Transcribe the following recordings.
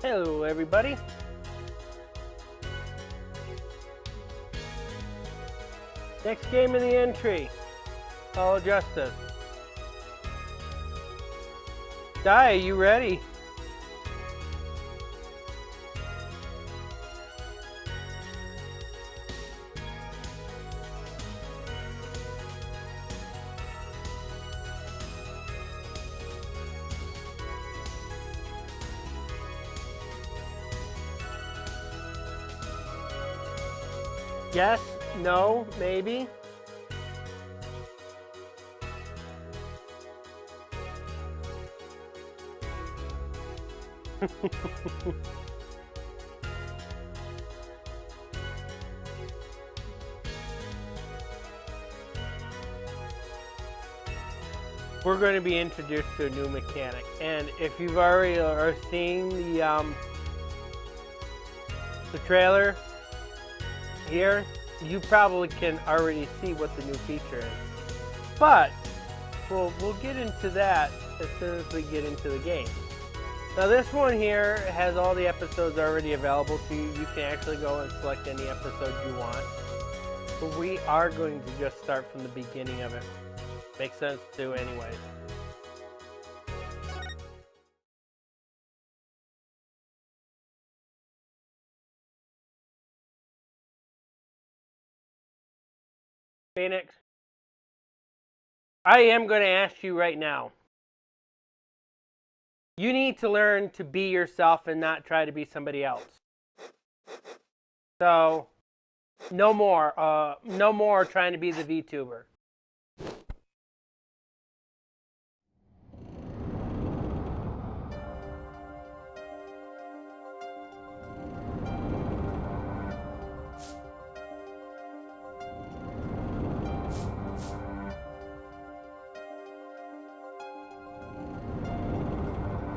Hello, everybody. Next game in the entry. Follow Justice. Di, are you ready? Yes, no, maybe. We're going to be introduced to a new mechanic, and if you've already are seeing the trailer here, you probably can already see what the new feature is. But we'll get into that as soon as we get into the game. Now this one here has all the episodes already available to you. You can actually go and select any episode you want. But we are going to just start from the beginning of it. Makes sense to do anyways. Phoenix, I am going to ask you right now. You need to learn to be yourself and not try to be somebody else. So, no more trying to be the VTuber.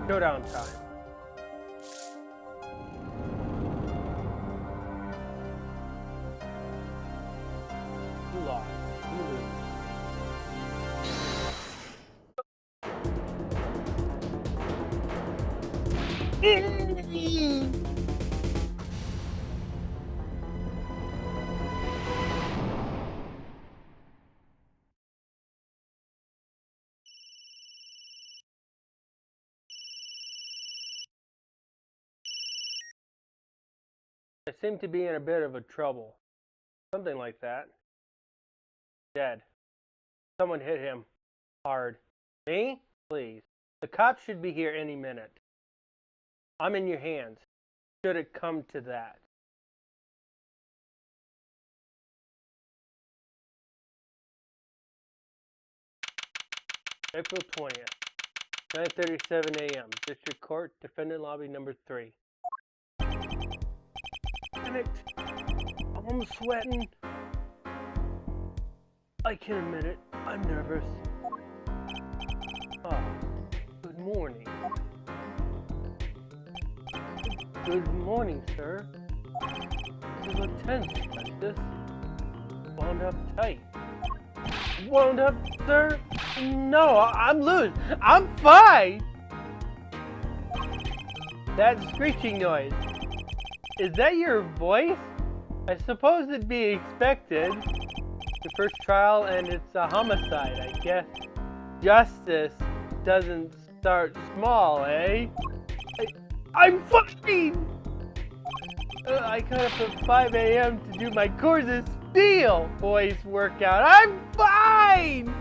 Showdown time. You lost. You lose. I seem to be in a bit of a trouble. Something like that. Dead. Someone hit him hard. Me? Please. The cops should be here any minute. I'm in your hands. Should it come to that. April 20th, 9:37 a.m. District Court, Defendant Lobby number 3. Panicked. I'm sweating. I can admit it. I'm nervous. Ah, good morning. Good morning, sir. This is a tense like this. Wound up tight. Wound up, sir? No, I'm loose. I'm fine. That screeching noise. Is that your voice? I suppose it'd be expected. The first trial and it's a homicide, I guess. Justice doesn't start small, eh? I'm fine! I got up at 5 a.m. to do my Courses Steel voice workout. I'm fine!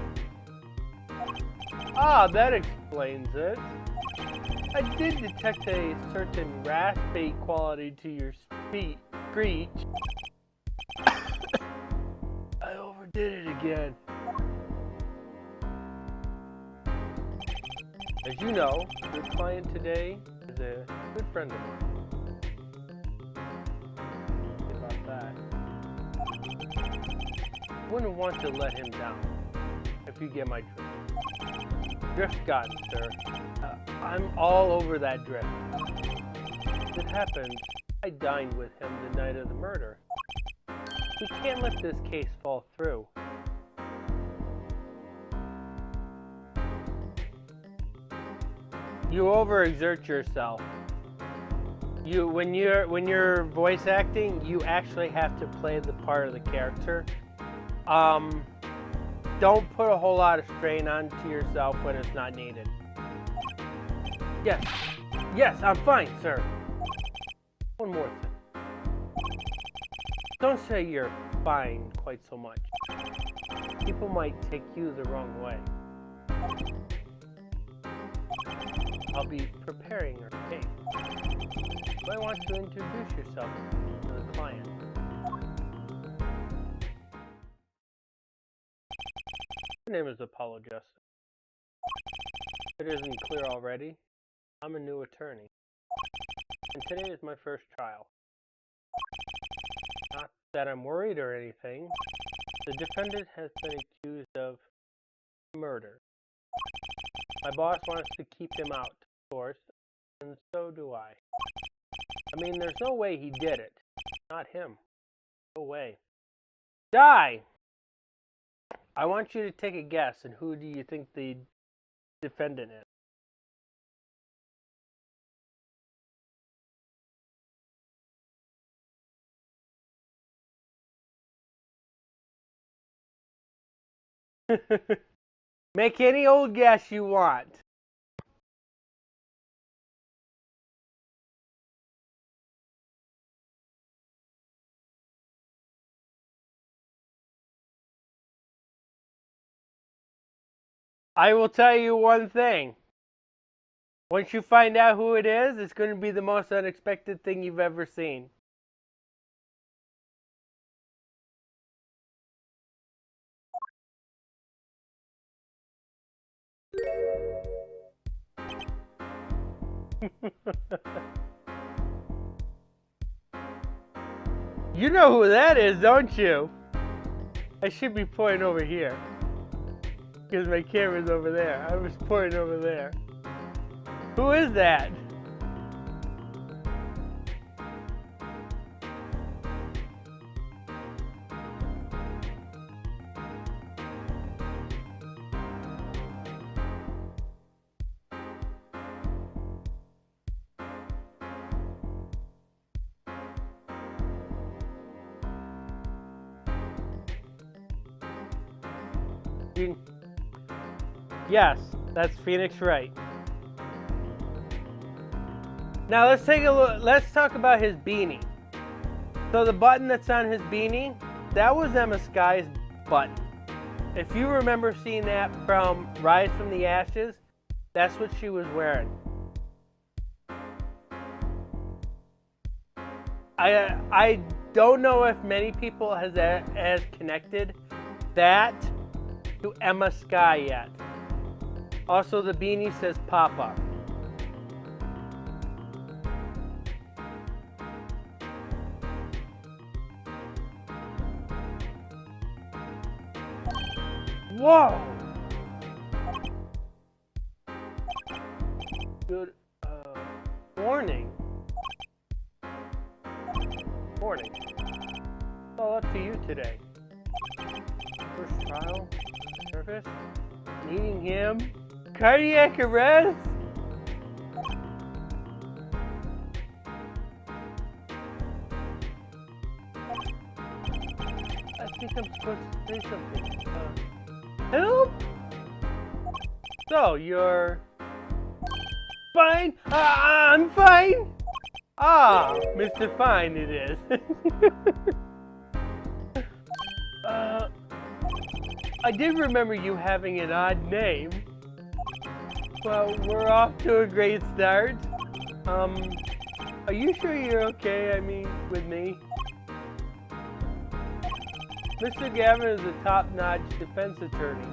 Ah, that explains it. I did detect a certain raspy quality to your screech. I overdid it again. As you know, your client today is a good friend of mine. About that. Wouldn't want to let him down, if you get my drift. Drift gotten, sir. I'm all over that drift. It happened. I dined with him the night of the murder. We can't let this case fall through. You overexert yourself. when you're voice acting, you actually have to play the part of the character. Don't put a whole lot of strain onto yourself when it's not needed. Yes. Yes, I'm fine, sir. One more thing. Don't say you're fine quite so much. People might take you the wrong way. I'll be preparing your case. You might want to introduce yourself to the client. My name is Apollo Justice. If it isn't clear already, I'm a new attorney. And today is my first trial. Not that I'm worried or anything. The defendant has been accused of murder. My boss wants to keep him out, of course, and so do I. I mean, there's no way he did it. Not him. No way. Die! I want you to take a guess, and who do you think the defendant is? Make any old guess you want. I will tell you one thing. Once you find out who it is, it's going to be the most unexpected thing you've ever seen. You know who that is, don't you? I should be pointing over here. Because my camera's over there. I was pointing over there. Who is that? Yes, that's Phoenix Wright. Now let's take a look. Let's talk about his beanie. So the button that's on his beanie, that was Emma Sky's button. If you remember seeing that from Rise from the Ashes, that's what she was wearing. I don't know if many people has connected that to Emma Sky yet. Also, the beanie says Papa. Whoa! Good, warning. Warning. It's all up to you today. First trial, service, needing him, cardiac arrest? I think I'm supposed to say something. Help? So, you're fine? I'm fine? Ah, Mr. Fine it is. I did remember you having an odd name. Well, we're off to a great start. Are you sure you're okay, I mean, with me? Mr. Gavin is a top-notch defense attorney.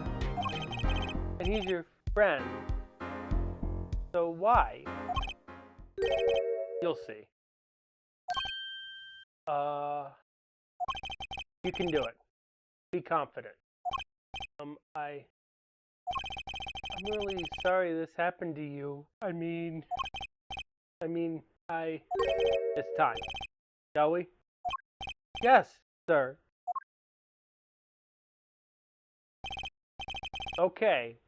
And he's your friend. So why? You'll see. You can do it. Be confident. I'm really sorry this happened to you. I mean, it's time. Shall we? Yes, sir. Okay.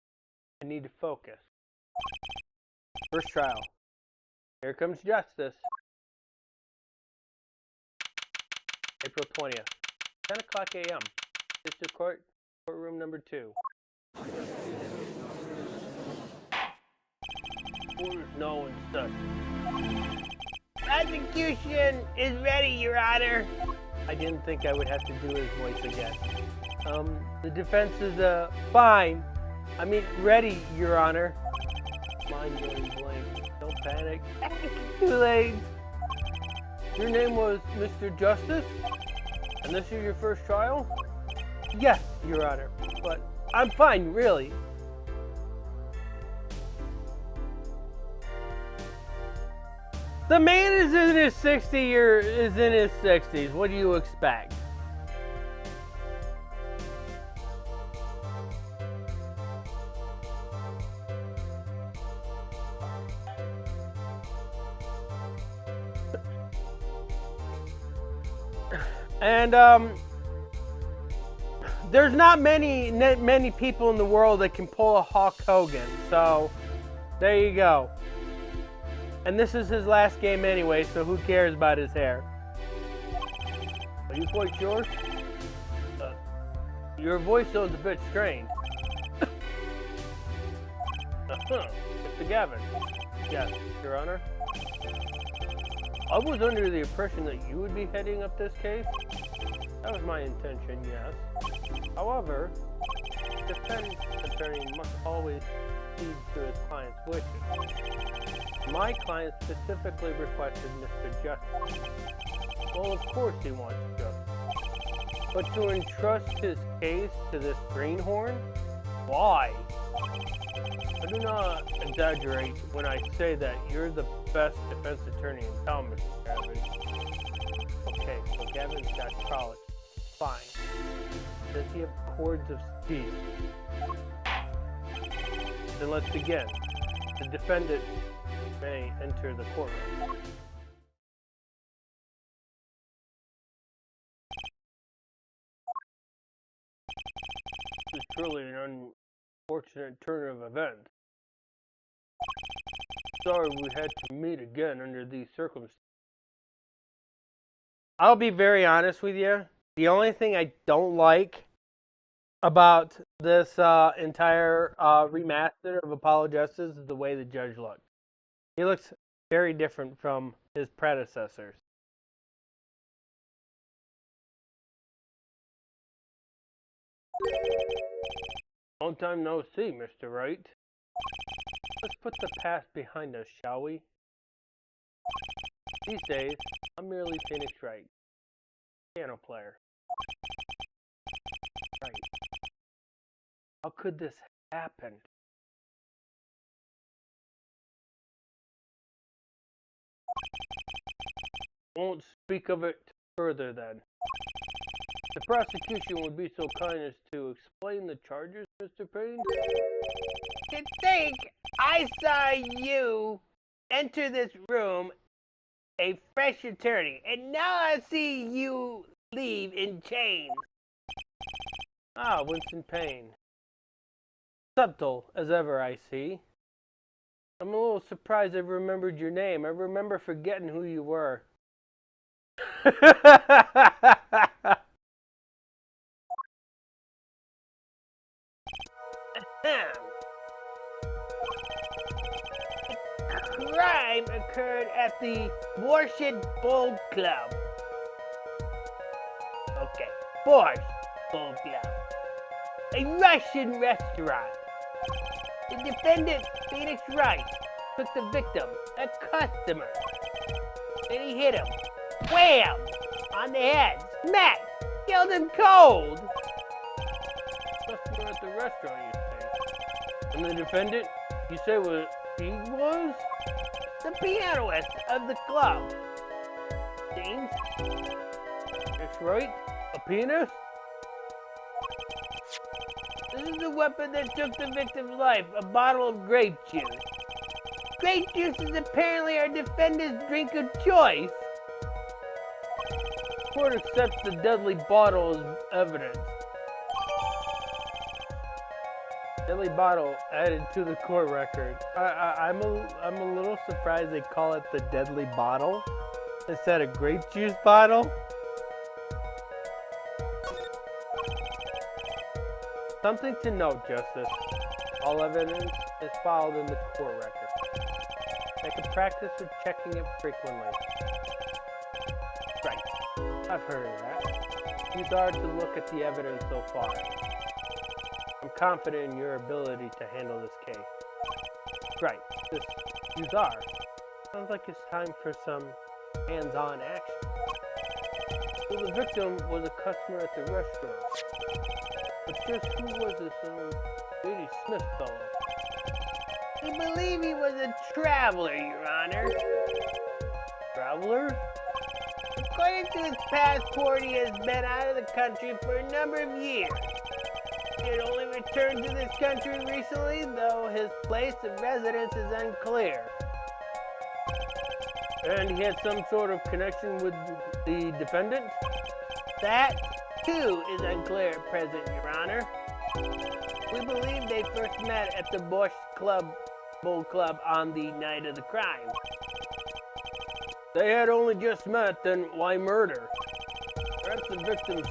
I need to focus. First trial. Here comes justice. April 20th, 10 o'clock a.m. District Court, courtroom number 2. Orders no and such. Prosecution is ready, Your Honor. I didn't think I would have to do his voice again. The defense is, fine. I mean, ready, Your Honor. Mind going blank. Don't panic. Too late. Your name was Mr. Justice? And this is your first trial? Yes, Your Honor. But I'm fine, really. The man is in his 60s. What do you expect? And there's not many people in the world that can pull a Hulk Hogan. So there you go. And this is his last game anyway, so who cares about his hair? Are you quite sure? Your voice sounds a bit strained. Mr. Gavin. Yes, Your Honor. I was under the impression that you would be heading up this case. That was my intention, yes. However, the defense attorney must always heed to his client's wishes. My client specifically requested Mr. Justice. Well, of course he wants justice. But to entrust his case to this greenhorn? Why? I do not exaggerate when I say that you're the best defense attorney in town, Mr. Gavin. Okay, so Gavin's got college. Fine. Does he have cords of steel? Then let's begin. The defendant may enter the courtroom. This is truly an unfortunate turn of events. Sorry we had to meet again under these circumstances. I'll be very honest with you. The only thing I don't like about this entire remaster of Apollo Justice is the way the judge looks. He looks very different from his predecessors. Long time no see, Mr. Wright. Let's put the past behind us, shall we? These days, I'm merely Phoenix Wright, piano player. Right. How could this happen? Won't speak of it further then. The prosecution would be so kind as to explain the charges, Mr. Payne? To think I saw you enter this room, a fresh attorney, and now I see you leave in chains. Ah, Winston Payne. Subtle as ever, I see. I'm a little surprised I remembered your name. I remember forgetting who you were. Crime occurred at the Borscht Bull Club. Okay, Borscht Bull Club. A Russian restaurant. The defendant, Phoenix Wright, took the victim, a customer. Then he hit him. Wham! On the head. Smack! Killed him cold! Customer at the restaurant, you say? And the defendant, you say what he was? The pianist of the club. James? That's right. A pianist? This is the weapon that took the victim's life, a bottle of grape juice. Grape juice is apparently our defendant's drink of choice. The court accepts the deadly bottle as evidence. Deadly bottle added to the court record. I'm a little surprised they call it the deadly bottle instead of grape juice bottle. Something to note, Justice. All evidence is filed in the court record. Make a practice of checking it frequently. Right. I've heard of that. Use R to look at the evidence so far. I'm confident in your ability to handle this case. Right. Just use R. Sounds like it's time for some hands-on action. So the victim was a customer at the restaurant. But just who was this Lady Smith fellow? We believe he was a traveler, Your Honor. Traveler? According to his passport, he has been out of the country for a number of years. He had only returned to this country recently, though his place of residence is unclear. And he had some sort of connection with the defendant? That, too, is unclear at present, Your Honor. We believe they first met at the Bull Club on the night of the crime. They had only just met, then why murder? Perhaps the victim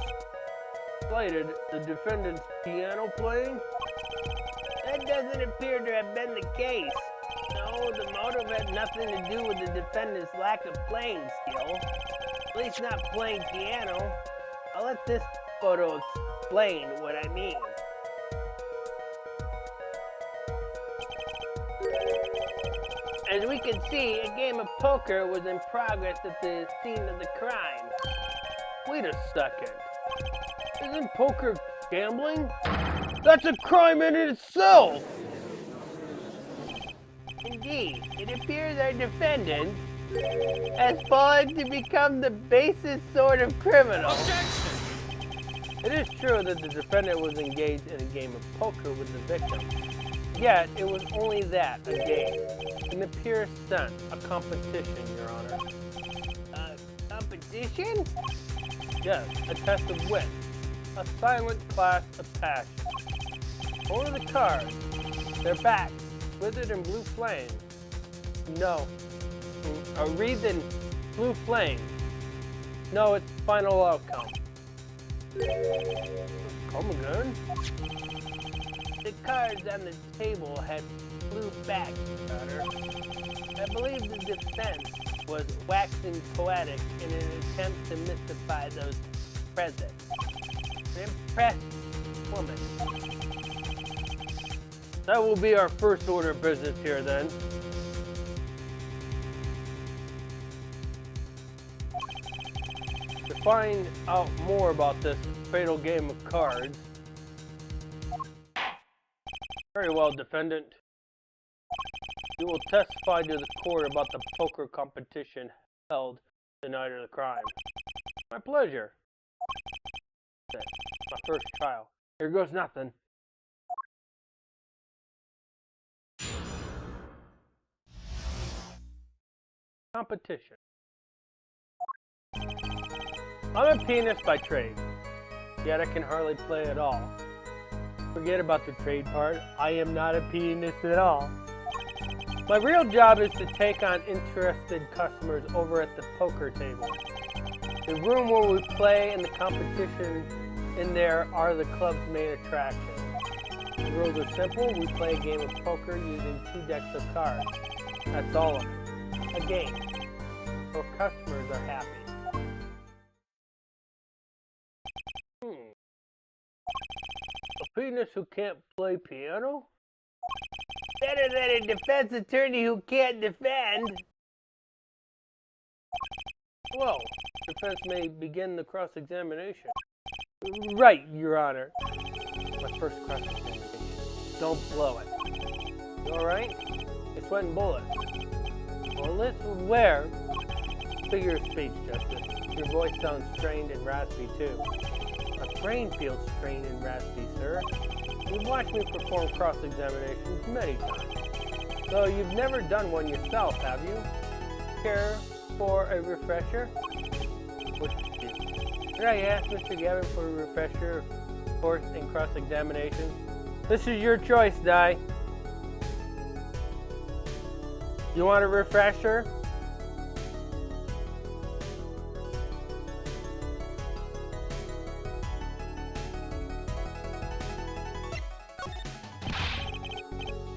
slighted the defendant's piano playing? That doesn't appear to have been the case. No, the motive had nothing to do with the defendant's lack of playing skill. At least not playing piano. I'll let this photo explain what I mean. As we can see, a game of poker was in progress at the scene of the crime. Wait a second. Isn't poker gambling? That's a crime in itself! Indeed, it appears our defendant has fallen to become the basest sort of criminal. Objection! It is true that the defendant was engaged in a game of poker with the victim. Yet, it was only that, a game. In the purest sense, a competition, Your Honor. Competition? Yes, a test of wit. A silent clash of passion. Over the cards, their backs, withered in blue flame. No. A wreath in blue flame. No, it's final outcome. Come again? The cards on the table had blue backs, Your Honor. I believe the defense was waxing poetic in an attempt to mystify those present. An impressed woman. That will be our first order of business here, then. To find out more about this fatal game of cards. Very well, defendant. You will testify to the court about the poker competition held the night of the crime. My pleasure. My first trial. Here goes nothing. Competition. I'm a pianist by trade, yet I can hardly play at all. Forget about the trade part. I am not a pianist at all. My real job is to take on interested customers over at the poker table. The room where we play and the competition in there are the club's main attractions. The rules are simple. We play a game of poker using 2 decks of cards. That's all of it. A game. So customers are happy. A pianist who can't play piano? Better than a defense attorney who can't defend. Well, defense may begin the cross-examination. Right, Your Honor. My first cross-examination. Don't blow it. You alright? It's sweating bullets. Well, let's wear. Figure of speech, Justice. Your voice sounds strained and raspy, too. My brain feels strained and raspy, sir. You've watched me perform cross-examinations many times. So you've never done one yourself, have you? Care for a refresher? Did I ask Mr. Gavin for a refresher course in cross-examination? This is your choice, Di. You want a refresher?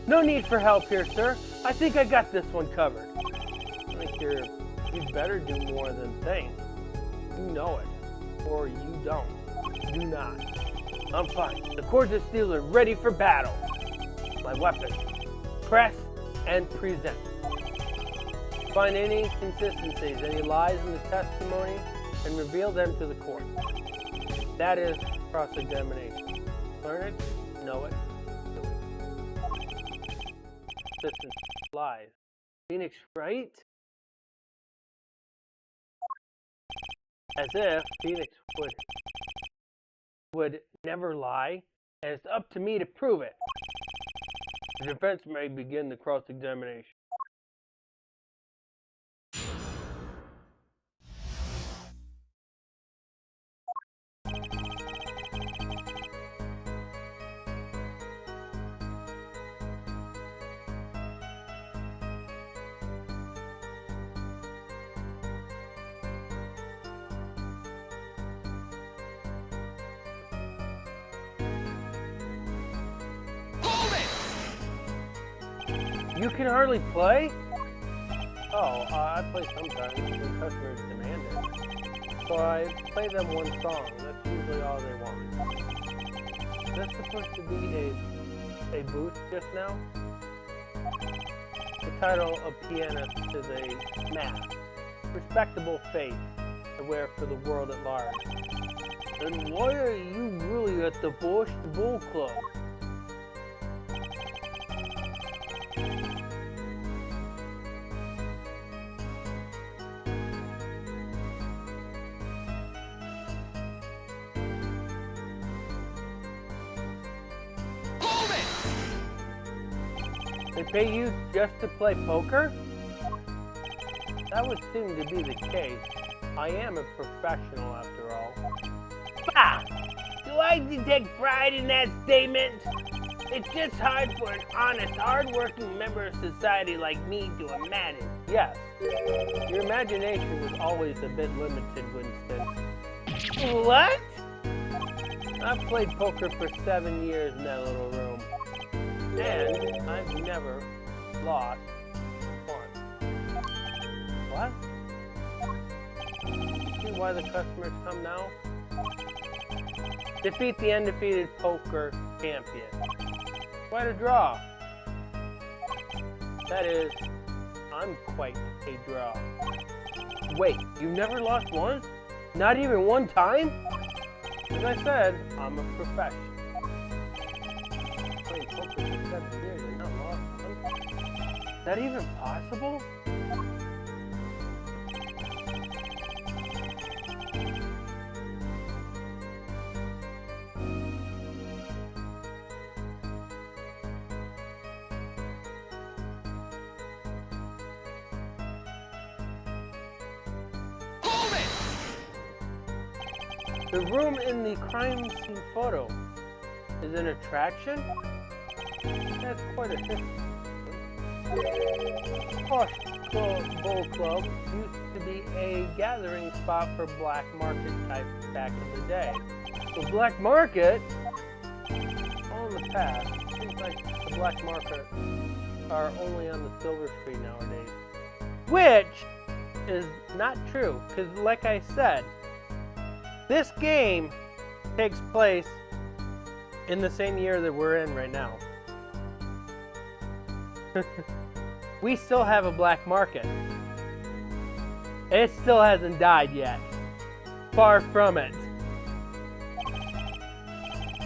No need for help here, sir. I think I got this one covered. I think you'd better do more than think. You know it. Or you don't. Do not. I'm fine. The cords of steel are ready for battle. My weapon. Press and present. Find any inconsistencies, any lies in the testimony, and reveal them to the court. That is cross-examination. Learn it, know it, do it. Consistent lies. Phoenix, Wright? As if Phoenix would never lie, and it's up to me to prove it. The defense may begin the cross-examination. You can hardly play? Oh, I play sometimes when customers demand it. So I play them one song. That's usually all they want. Is that supposed to be a boost just now? The title of pianist is a mask. Respectable faith I wear for the world at large. And why are you really at the Bull Club? They pay you just to play poker? That would seem to be the case. I am a professional after all. Bah! Do I detect pride in that statement? It's just hard for an honest, hard-working member of society like me to imagine. Yes, your imagination was always a bit limited, Winston. What? I've played poker for 7 years in that little room. And I've never lost once. What? See why the customers come now? Defeat the undefeated poker champion. Quite a draw. That is, I'm quite a draw. Wait, you've never lost once? Not even one time? As I said, I'm a professional. Playing poker for 7 years and not lost one? Is that even possible? The room in the crime scene photo is an attraction? That's quite a history. Posh Bowl Club used to be a gathering spot for black market types back in the day. The black market? All in the past. Seems like the black market are only on the silver screen nowadays. Which is not true, because like I said, this game takes place in the same year that we're in right now. We still have a black market. It still hasn't died yet. Far from it.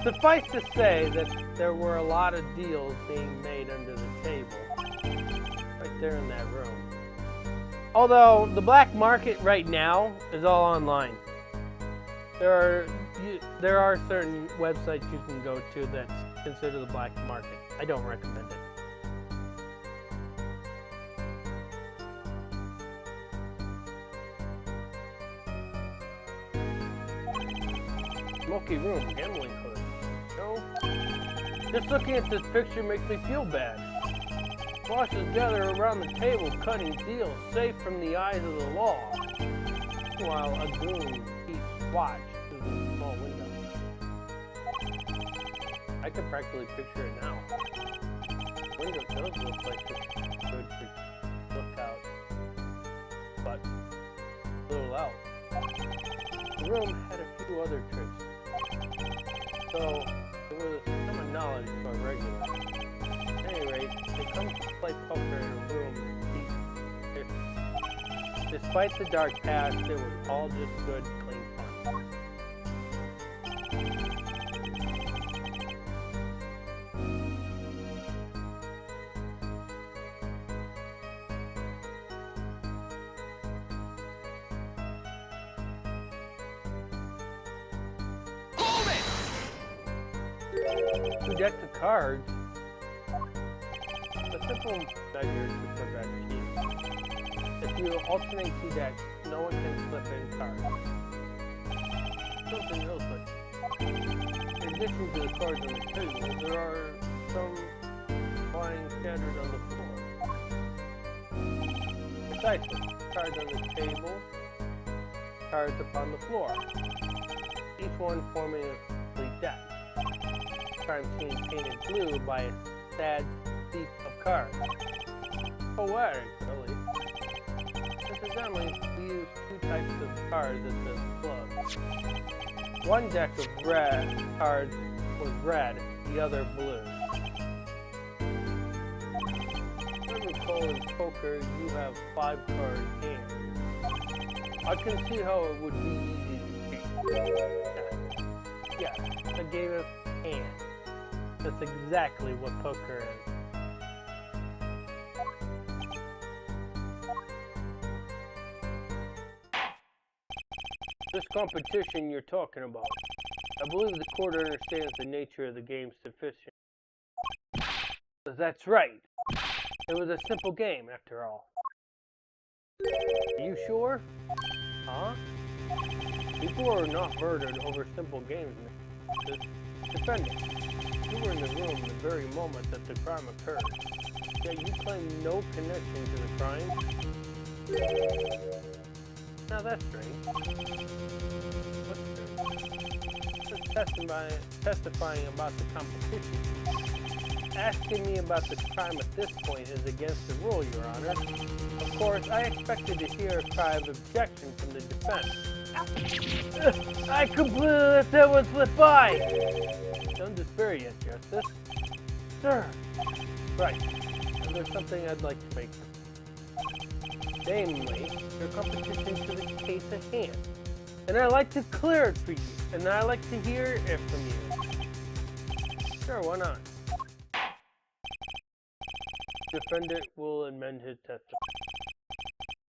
Suffice to say that there were a lot of deals being made under the table. Right there in that room. Although the black market right now is all online. There are certain websites you can go to that's considered the black market. I don't recommend it. Smoky room, gambling hood. No? Just looking at this picture makes me feel bad. Bosses gather around the table cutting deals safe from the eyes of the law, while a goon keeps watch through the small window. I can practically picture it now. window does look like it's good to look out, but a little out. The room had a few other tricks, so it was common knowledge to our regulars. At any rate, they come to play poker in a room deep. Despite the dark past, it was all just good, clean fun. Two decks of cards. A simple measure to prevent cheating. If you alternate two decks, no one can slip in cards. Something else like, in addition to the cards on the table, there are some lying scattered on the floor. Precisely. Cards on the table, cards upon the floor. Each one forming a complete deck. Time seen painted blue by a sad heap of cards. Poetic, really. Incidentally, we use two types of cards at this club. One deck of red cards was red, the other blue. I recall in poker you have 5-card hands. I can see how it would be easy to cheat. Yes, I gave it hands. That's exactly what poker is. This competition you're talking about, I believe the court understands the nature of the game sufficient. That's right. It was a simple game, after all. Are you sure? Huh? People are not murdered over simple games, man. Defendant, you were in the room the very moment that the crime occurred. Yet you claim no connection to the crime? Now that's strange. What's strange? Just testifying about the competition. Asking me about the crime at this point is against the rule, Your Honor. Of course, I expected to hear a cry of objection from the defense. I completely let that one slip by! Don't despair yet, Justice. Sir. Right. And there's something I'd like to make. Namely, your competition to the case at hand. And I'd like to clear it for you. And I'd like to hear it from you. Sure, why not? Defendant will amend his testimony.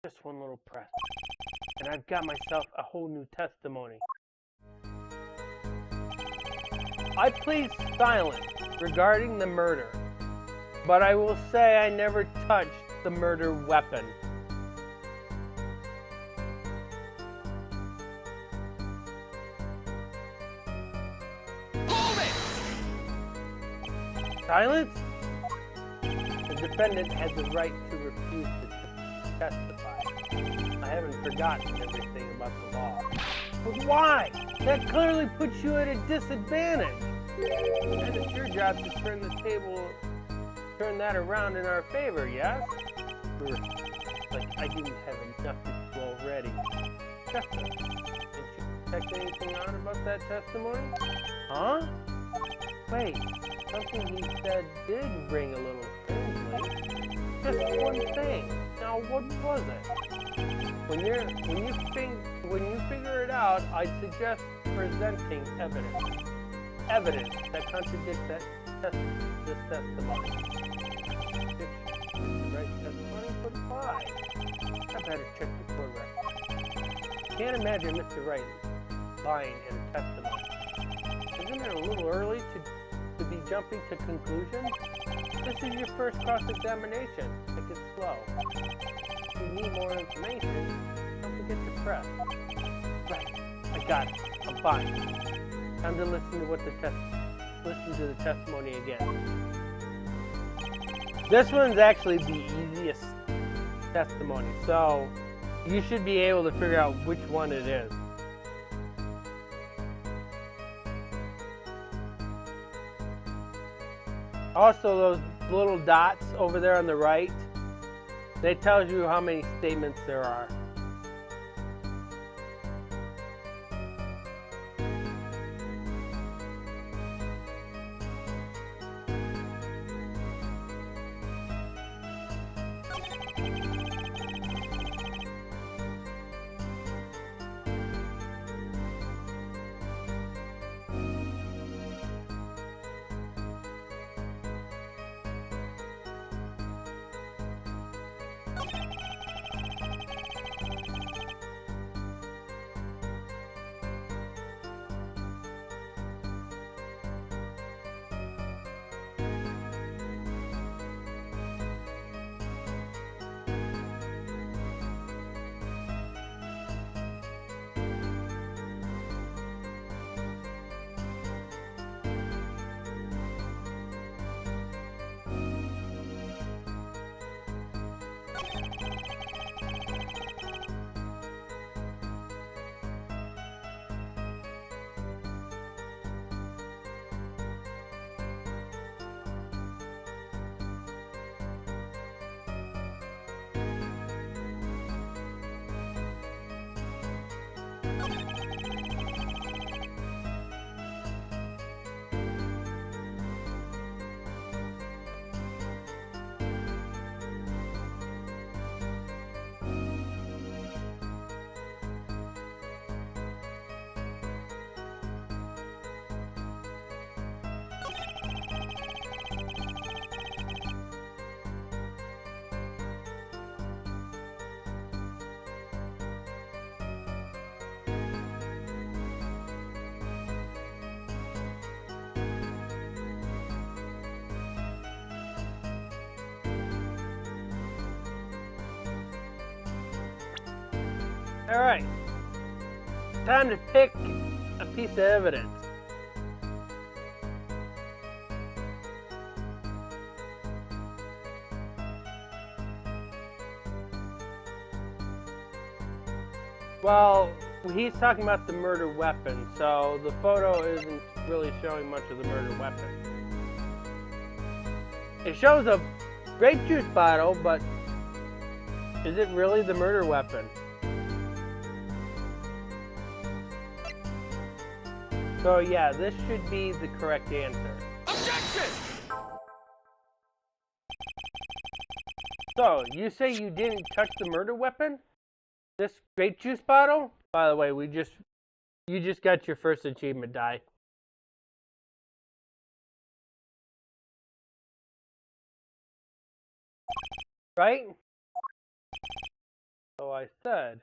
Just one little press. And I've got myself a whole new testimony. I plead silence regarding the murder, but I will say I never touched the murder weapon. Hold it! Silence? The defendant had the right to refuse to testify. I haven't forgotten everything about the law. But why? That clearly puts you at a disadvantage. And it's your job to turn that around in our favor, yes? Like I didn't have enough to do already. Justice, did you check anything out about that testimony? Huh? Wait, something he said did ring a little strangely. Just one thing. Now, what was it? When you figure it out, I'd suggest presenting evidence. Evidence that contradicts this testimony. If the right testimony, but why? I better check the court record. Can't imagine Mr. Wright lying in a testimony. Isn't it a little early to be jumping to conclusions? This is your first cross-examination. Take it slow. If you need more information, don't forget to press. Right, I got it. I'm fine. Time to listen to the testimony again. This one's actually the easiest testimony, so you should be able to figure out which one it is. Also, those little dots over there on the right, they tell you how many statements there are. Alright, time to pick a piece of evidence. Well, he's talking about the murder weapon, so the photo isn't really showing much of the murder weapon. It shows a grape juice bottle, but is it really the murder weapon? So yeah, this should be the correct answer. Objection! So, you say you didn't touch the murder weapon? This grape juice bottle? By the way, you just got your first achievement die. Right? So I said.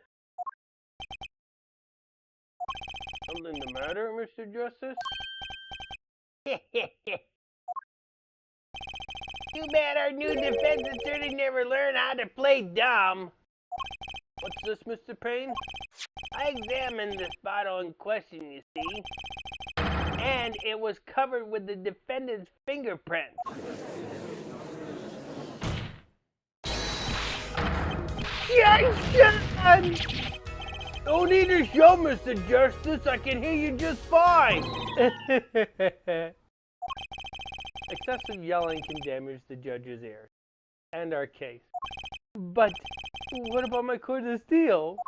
Something the matter, Mr. Justice? Too bad our new defense attorney never learned how to play dumb. What's this, Mr. Payne? I examined this bottle in question, you see, and it was covered with the defendant's fingerprints. Jackson! No need to show, Mr. Justice. I can hear you just fine. Excessive yelling can damage the judge's ears and our case. But what about my court of steel?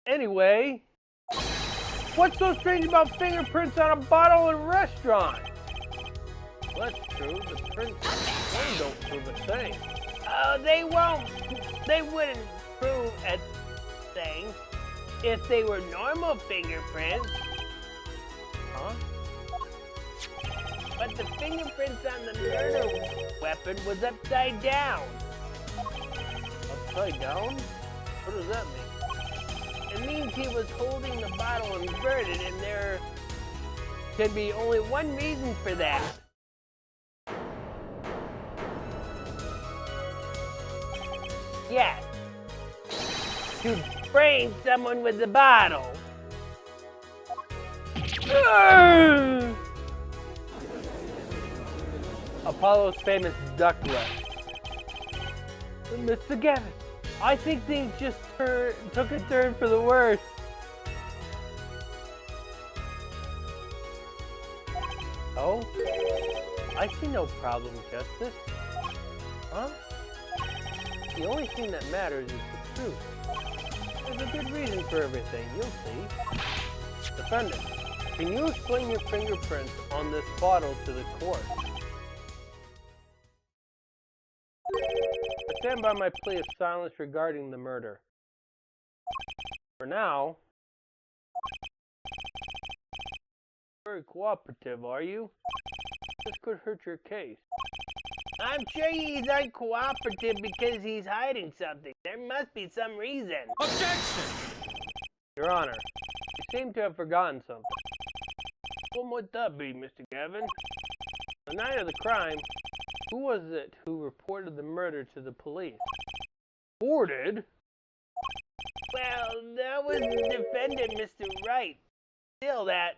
Anyway, what's so strange about fingerprints on a bottle in a restaurant? Well, that's true. The prints don't prove a thing. Oh, they won't. They wouldn't prove a thing if they were normal fingerprints. Huh? But the fingerprints on the murder weapon was upside down. Upside down? What does that mean? It means he was holding the bottle inverted, and there can be only one reason for that. Yes. To frame someone with the bottle. Apollo's famous duck lift. Mr. Gavin, I think things just took a turn for the worse. Oh? I see no problem, Justice. Huh? The only thing that matters is the truth. There's a good reason for everything, you'll see. Defendant, can you explain your fingerprints on this bottle to the court? I stand by my plea of silence regarding the murder. For now, very cooperative, are you? This could hurt your case. I'm sure he's uncooperative because he's hiding something. There must be some reason. Objection! Your Honor, you seem to have forgotten something. What would that be, Mr. Gavin? The night of the crime, who was it who reported the murder to the police? Reported? Well, that was the defendant, Mr. Wright. Still that...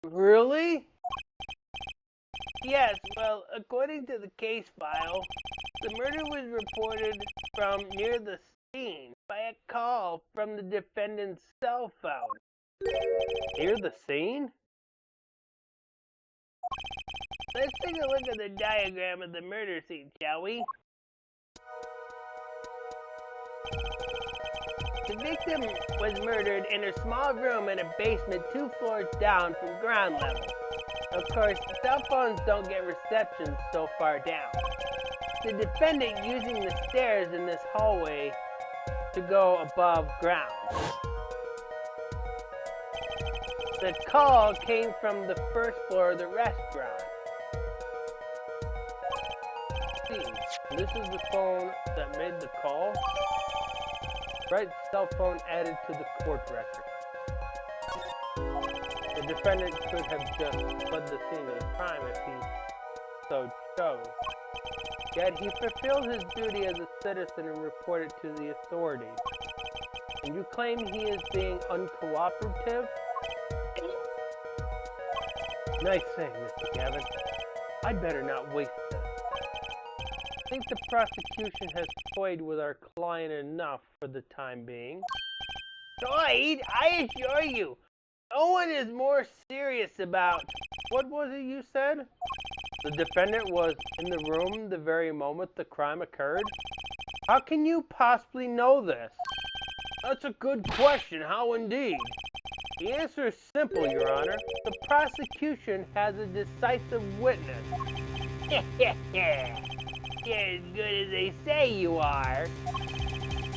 Really? Yes, well, according to the case file, the murder was reported from near the scene by a call from the defendant's cell phone. Near the scene? Let's take a look at the diagram of the murder scene, shall we? The victim was murdered in a small room in a basement 2 floors down from ground level. Of course, cell phones don't get reception so far down. The defendant using the stairs in this hallway to go above ground. The call came from the first floor of the restaurant. This is the phone that made the call. Wright's cell phone added to the court record. The defendant could have just fled the scene of the crime if he so chose. Yet he fulfilled his duty as a citizen and reported to the authorities. And you claim he is being uncooperative? Nice save, Mr. Gavin. I'd better not waste this. I think the prosecution has toyed with our client enough for the time being. Toyed? I assure you, no one is more serious about... What was it you said? The defendant was in the room the very moment the crime occurred? How can you possibly know this? That's a good question, how indeed? The answer is simple, Your Honor. The prosecution has a decisive witness. You're as good as they say you are.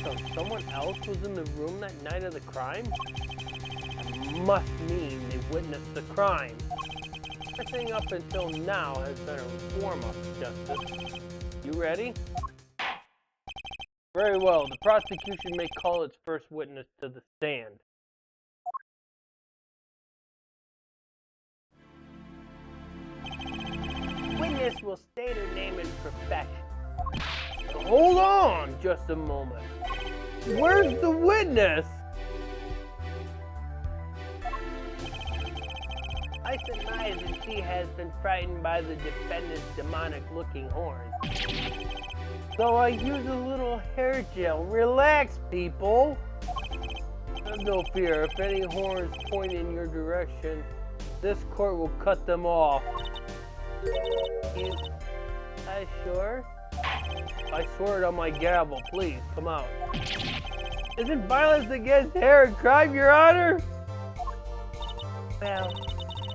So someone else was in the room that night of the crime? That must mean they witnessed the crime. Everything up until now has been a warm-up, Justice. You ready? Very well. The prosecution may call its first witness to the stand. Witness will state her name and profession. Hold on just a moment. Where's the witness? I surmise that she has been frightened by the defendant's demonic-looking horns. So I use a little hair gel. Relax, people. Have no fear. If any horns point in your direction, this court will cut them off. Sure? I swear it on my gavel. Please, come out. Isn't violence against hair a crime, Your Honor? Well,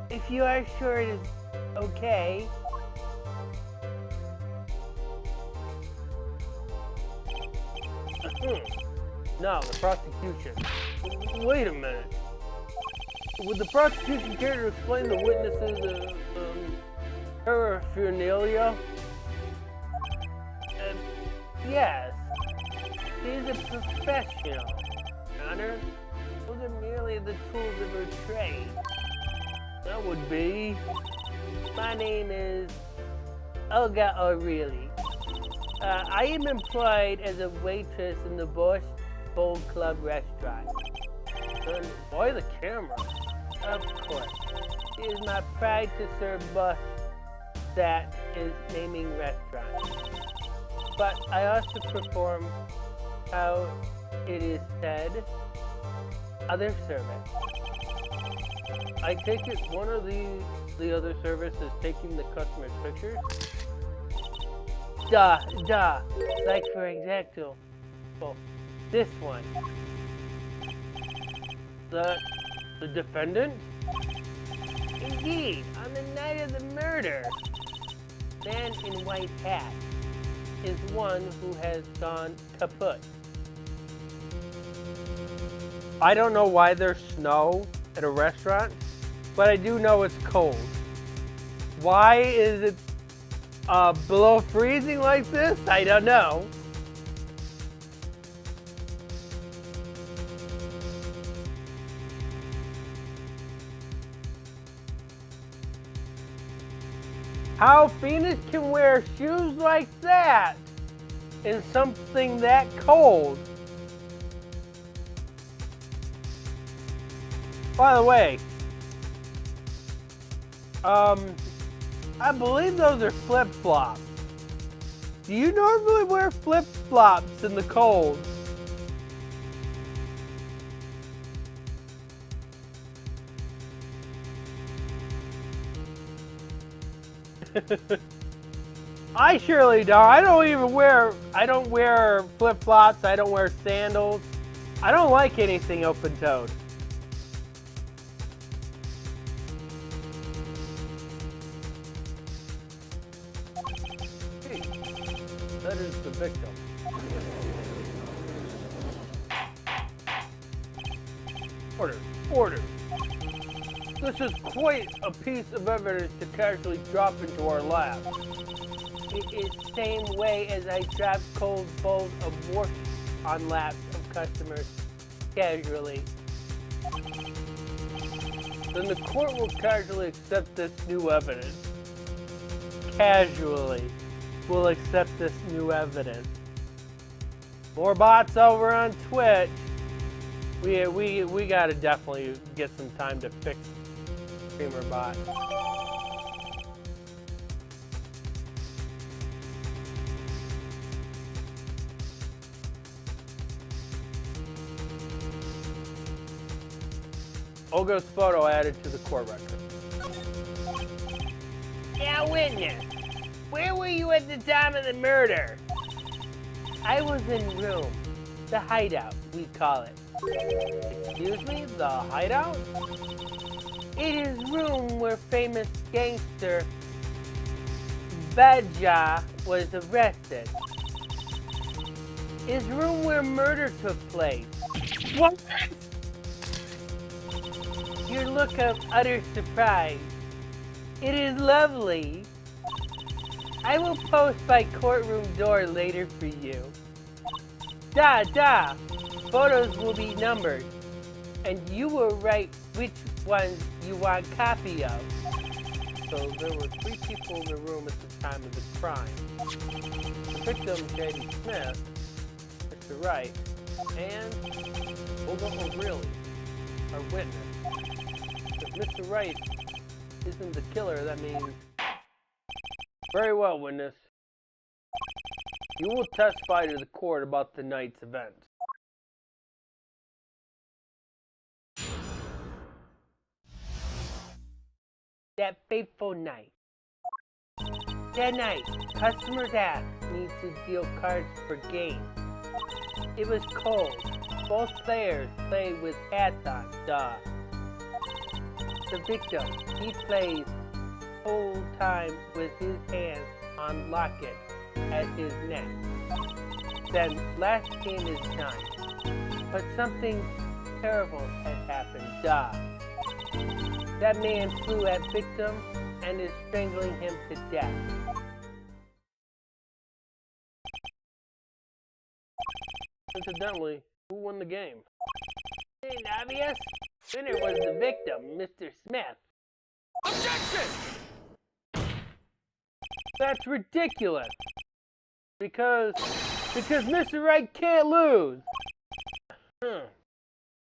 if you are sure it is okay. Now, the prosecution. Wait a minute. Would the prosecution care to explain the witnesses' paraphernalia? Yes. She's a professional, Your Honor. Those are merely the tools of her trade. That would be... My name is Olga O'Reilly. I am employed as a waitress in the Bosch Bowl Club restaurant. And why the camera? Of course. It is my pride to serve Bosch that is naming restaurant. But I also perform, how it is said, other service. I take it one of the other service is taking the customer's pictures? Duh. Like for example, well, this one. The defendant? Indeed, on the night of the murder, man in white hat is one who has gone kaput. I don't know why there's snow at a restaurant, but I do know it's cold. Why is it below freezing like this? I don't know. How Phoenix can wear shoes like that in something that cold? By the way, I believe those are flip-flops. Do you normally wear flip-flops in the cold? I surely don't. I don't wear flip-flops. I don't wear sandals. I don't like anything open-toed. That is the victim. Order. This is quite a piece of evidence to casually drop into our lab. It is the same way as I drop cold bowls of water on laps of customers casually. Then the court will casually accept this new evidence. Casually will accept this new evidence. More bots over on Twitch. We gotta definitely get some time to fix streamer bot. Olga's photo added to the court record. Now witness, where were you at the time of the murder? I was in room, the hideout, we call it. Excuse me, the hideout? It is room where famous gangster Badja was arrested. Is room where murder took place. What? Your look of utter surprise. It is lovely. I will post my courtroom door later for you. Photos will be numbered, and you will write which ones you want copy of. So there were 3 people in the room at the time of the crime. The victim, J.D. Smith, Mr. Wright, and Olga O'Reilly, our witness. If Mr. Wright isn't the killer, that means... Very well, witness. You will testify to the court about the night's events. That fateful night. That night, customers asked me to deal cards for games. It was cold. Both players played with hats on, duh. The victim, he plays whole time with his hands on locket at his neck. Then last game is done. But something terrible has happened, duh. That man flew at victim and is strangling him to death. Incidentally, who won the game? Ain't obvious? Winner was the victim, Mr. Smith. Objection! That's ridiculous. Because Mr. Wright can't lose.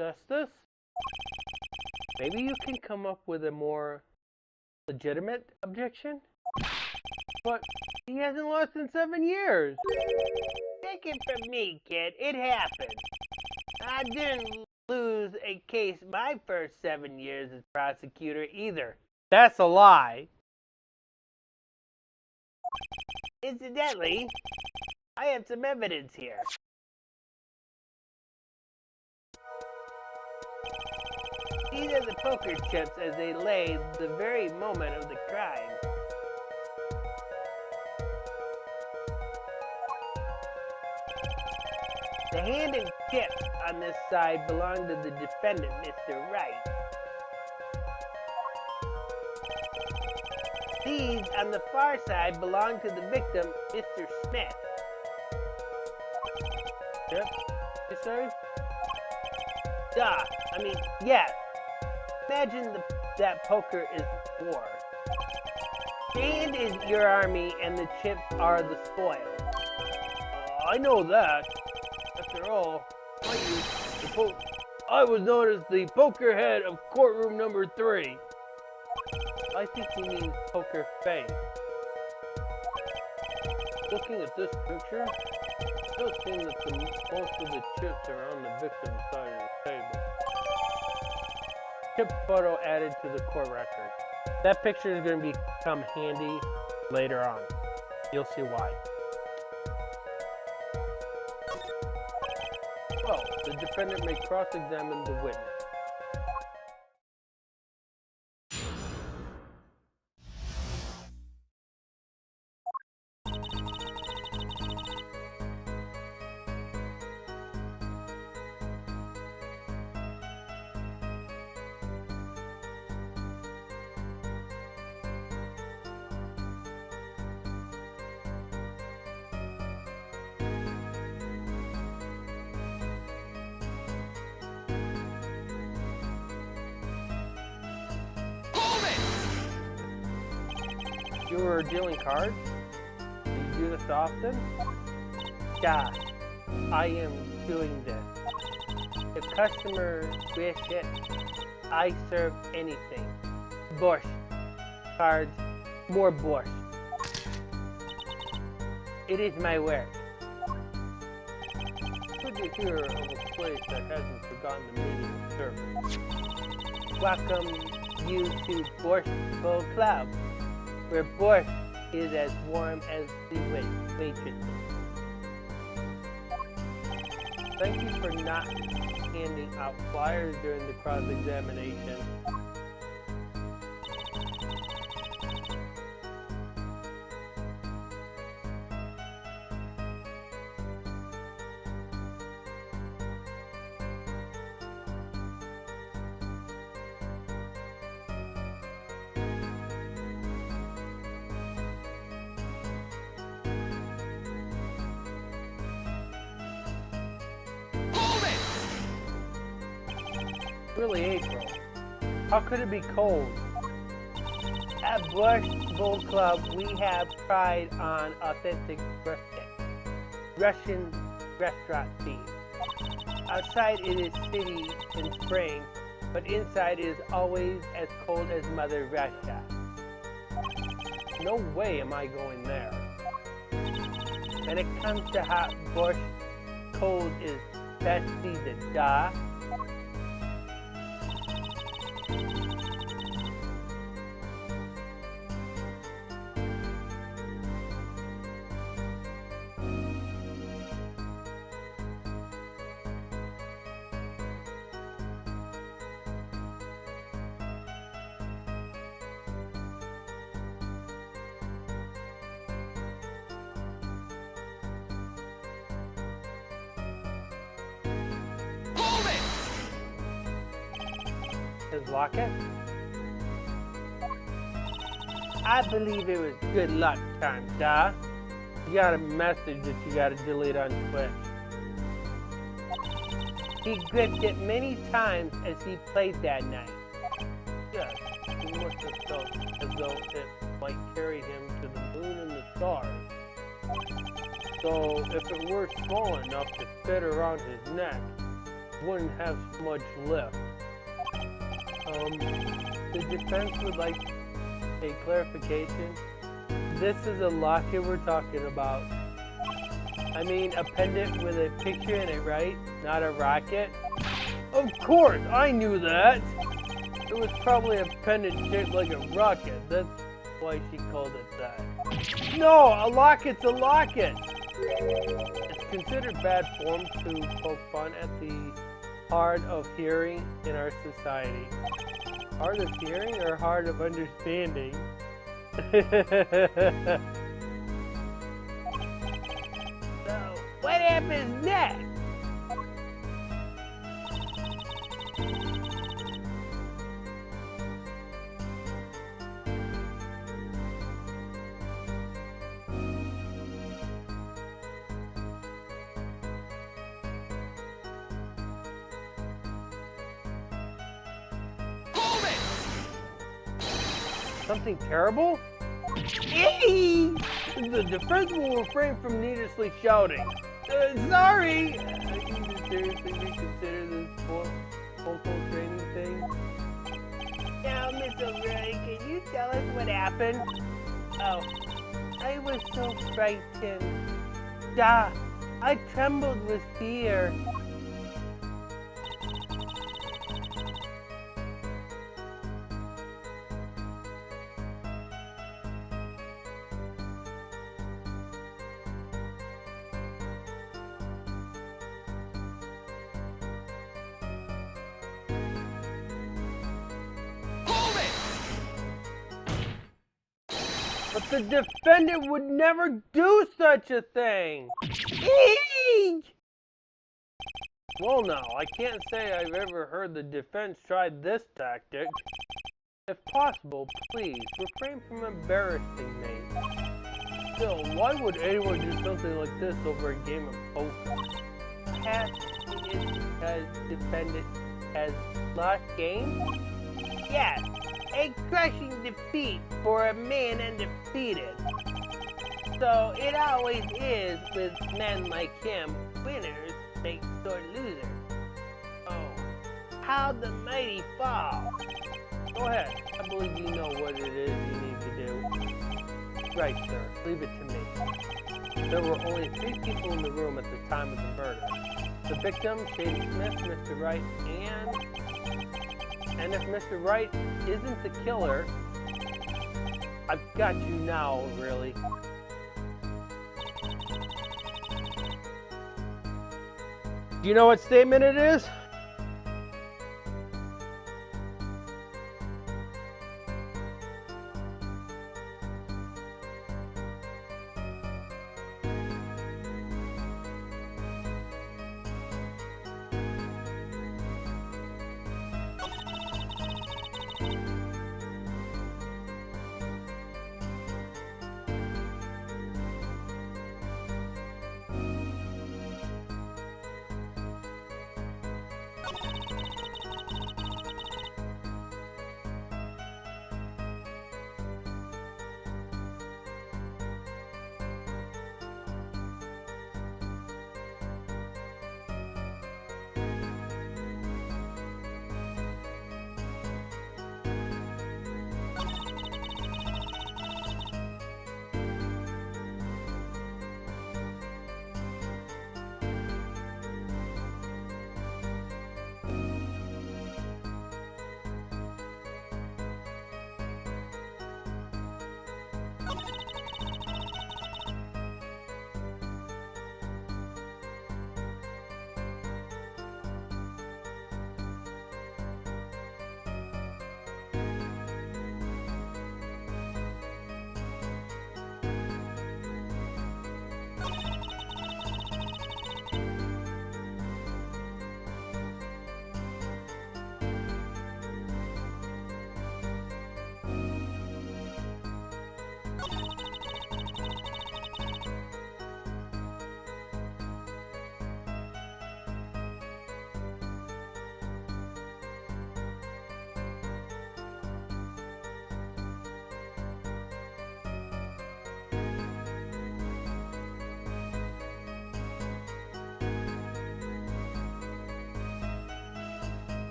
Justice? Maybe you can come up with a more legitimate objection? But he hasn't lost in 7 years. Take it from me, kid. It happened. I didn't lose a case my first 7 years as prosecutor either. That's a lie. Incidentally, I have some evidence here. These are the poker chips as they lay the very moment of the crime. The hand and chips on this side belong to the defendant, Mr. Wright. These on the far side belong to the victim, Mr. Smith. Yep, you say? Duh, I mean, yes. Imagine that poker is war. The hand is your army and the chips are the spoil. I know that. After all, I was known as the poker head of courtroom number 3. I think he means poker face. Looking at this picture, it does seem that most of the chips are on the victim's side of the table. Chip photo added to the court record. That picture is going to become handy later on. You'll see why. Well, the defendant may cross-examine the witness. You were dealing cards? Do you do this often? Yeah, I am doing this. If customers wish it, I serve anything. Borscht, cards, more borscht. It is my work. Good to hear of a place that hasn't forgotten the meaning of service. Welcome you to Borscht Bowl Club, where borscht is as warm as the waitress. Thank you for not handing out flyers during the cross-examination. Really April. How could it be cold? At Borscht Bowl Club, we have pride on authentic Russian restaurant theme. Outside it is city in spring, but inside it is always as cold as Mother Russia. No way am I going there. When it comes to hot borscht, cold is Betsy the Da. His locket? I believe it was good luck time, duh. You got a message that you gotta delete on Twitch. He gripped it many times as he played that night. Yes, he must have felt as though it might carry him to the moon and the stars. So, if it were small enough to fit around his neck, it wouldn't have so much lift. The defense would like a clarification. This is a locket we're talking about. I mean, a pendant with a picture in it, right? Not a rocket. Of course, I knew that. It was probably a pendant shaped like a rocket. That's why she called it that. No, a locket's a locket. It's considered bad form to poke fun at the hard of hearing in our society. Hard of hearing or hard of understanding? So, what happens next? Something terrible? Eee! The defense will refrain from needlessly shouting. Sorry! I need to seriously reconsider this vocal training thing. Now, Miss O'Reilly, can you tell us what happened? Oh, I was so frightened. Duh, I trembled with fear. But the defendant would never do such a thing! Eee! Well now, I can't say I've ever heard the defense try this tactic. If possible, please, refrain from embarrassing me. Still, why would anyone do something like this over a game of poker? Perhaps it is because the defendant has lost game? Yes! A crushing defeat for a man undefeated. So it always is with men like him. Winners make sore losers. Oh, how the mighty fall. Go ahead. I believe you know what it is you need to do. Right, sir. Leave it to me. There were only 3 people in the room at the time of the murder. The victim, Shady Smith, Mr. Wright, and if Mr. Wright isn't the killer, I've got you now, really. Do you know what statement it is?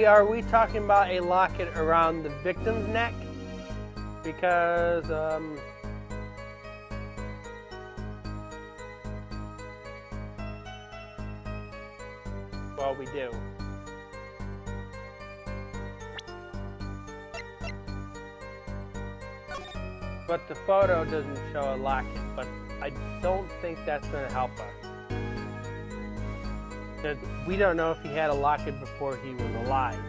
Are we talking about a locket around the victim's neck? Because, what we do. But the photo doesn't show a locket, but I don't think that's going to help us. Because we don't know if he had a locket before he was alive.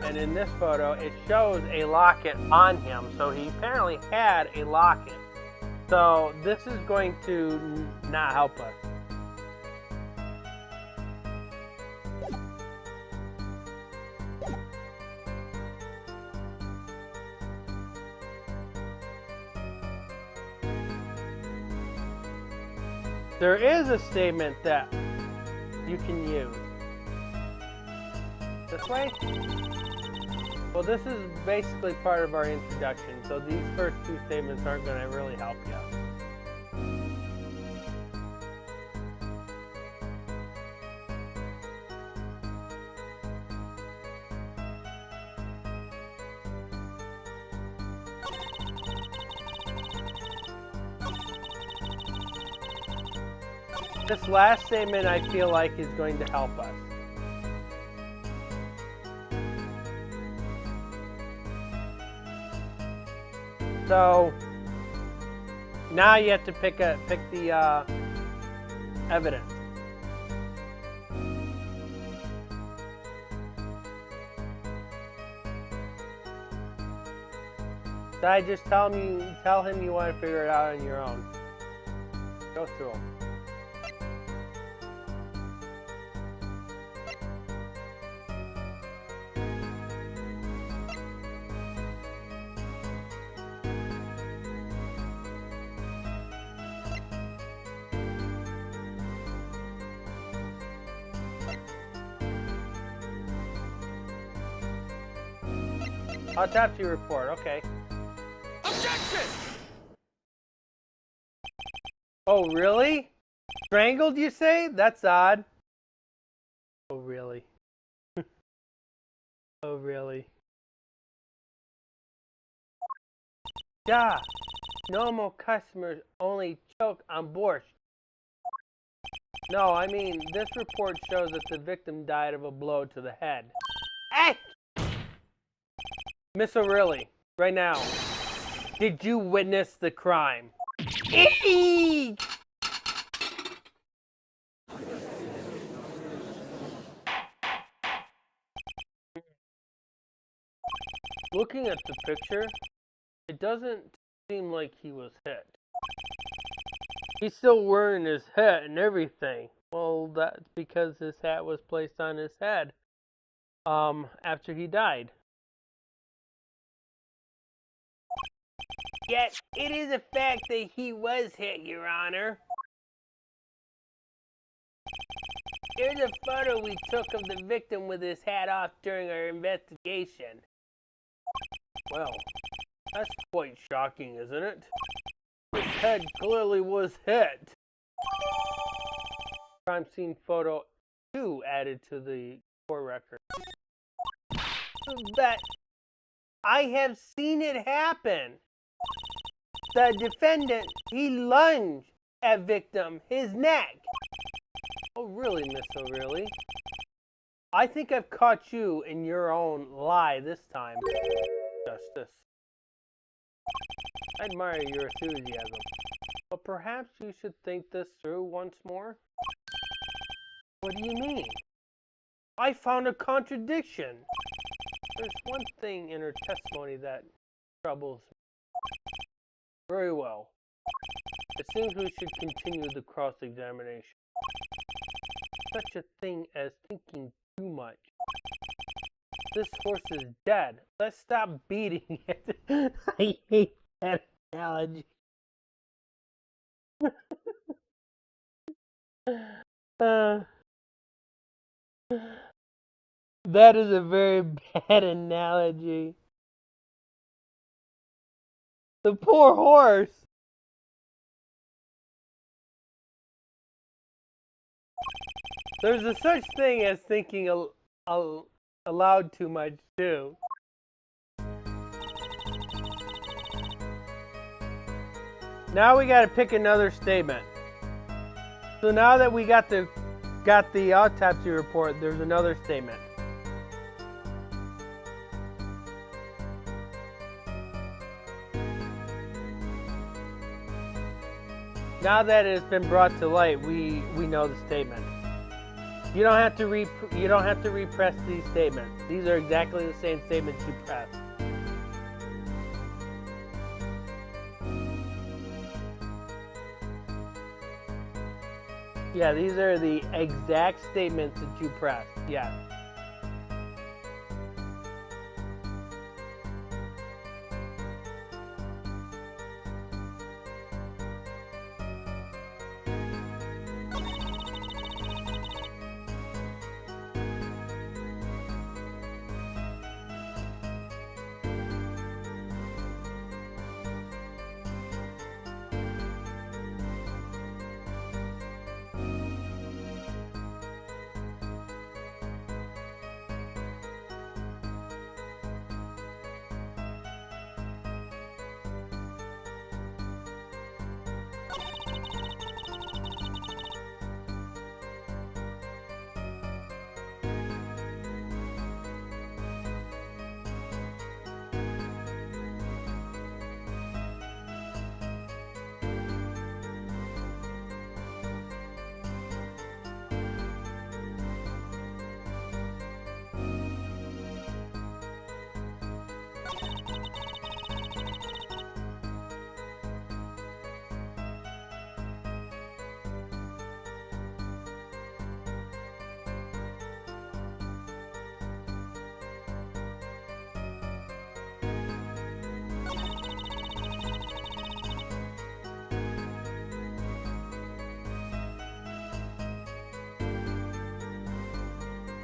And in this photo, it shows a locket on him, so he apparently had a locket. So this is going to not help us. There is a statement that you can use. This way? Well, this is basically part of our introduction, so these first two statements aren't going to really help you. This last statement I feel like is going to help us. So now you have to pick the evidence. So I just tell him you want to figure it out on your own. Go through them. Autopsy report, okay. Objection! Oh, really? Strangled, you say? That's odd. Oh, really? Oh, really? Yeah. Normal customers only choke on borscht. No, I mean, this report shows that the victim died of a blow to the head. Hey! Miss O'Reilly, right now, did you witness the crime? Eek! Looking at the picture, it doesn't seem like he was hit. He's still wearing his hat and everything. Well, that's because his hat was placed on his head after he died. Yet, it is a fact that he was hit, Your Honor. Here's a photo we took of the victim with his hat off during our investigation. Well, that's quite shocking, isn't it? His head clearly was hit. Crime scene photo 2 added to the court record. But I have seen it happen. The defendant, he lunged at victim, his neck. Oh, really, Miss O'Reilly? I think I've caught you in your own lie this time, Justice. I admire your enthusiasm, but perhaps you should think this through once more. What do you mean? I found a contradiction. There's one thing in her testimony that troubles me. Very well. It seems we should continue the cross-examination. Such a thing as thinking too much. This horse is dead. Let's stop beating it. I hate that analogy. That is a very bad analogy. The poor horse. There's a such thing as thinking aloud too much, too. Now we gotta pick another statement. So now that we got the autopsy report, there's another statement. Now that it's been brought to light, we know the statement. You don't have to repress these statements. These are exactly the same statements you pressed. Yeah, these are the exact statements that you pressed. Yes.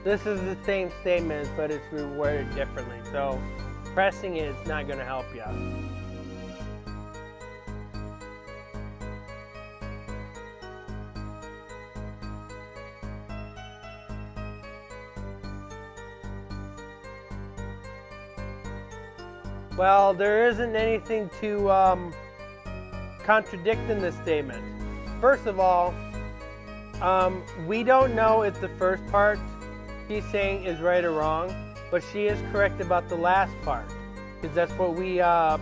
This is the same statement, but it's reworded differently. So pressing it is not going to help you. Well, there isn't anything to contradict in this statement. First of all, we don't know if the first part she's saying is right or wrong, but she is correct about the last part, because that's what we had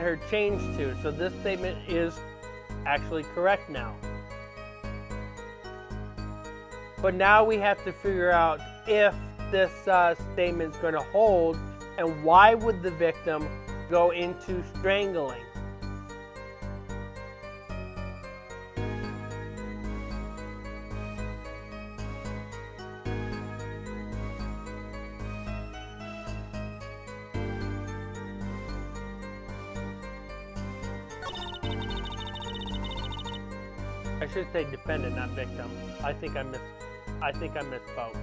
her change to. So this statement is actually correct now. But now we have to figure out if this statement's going to hold, and why would the victim go into strangling? I should say defendant, not victim. I think I misspoke.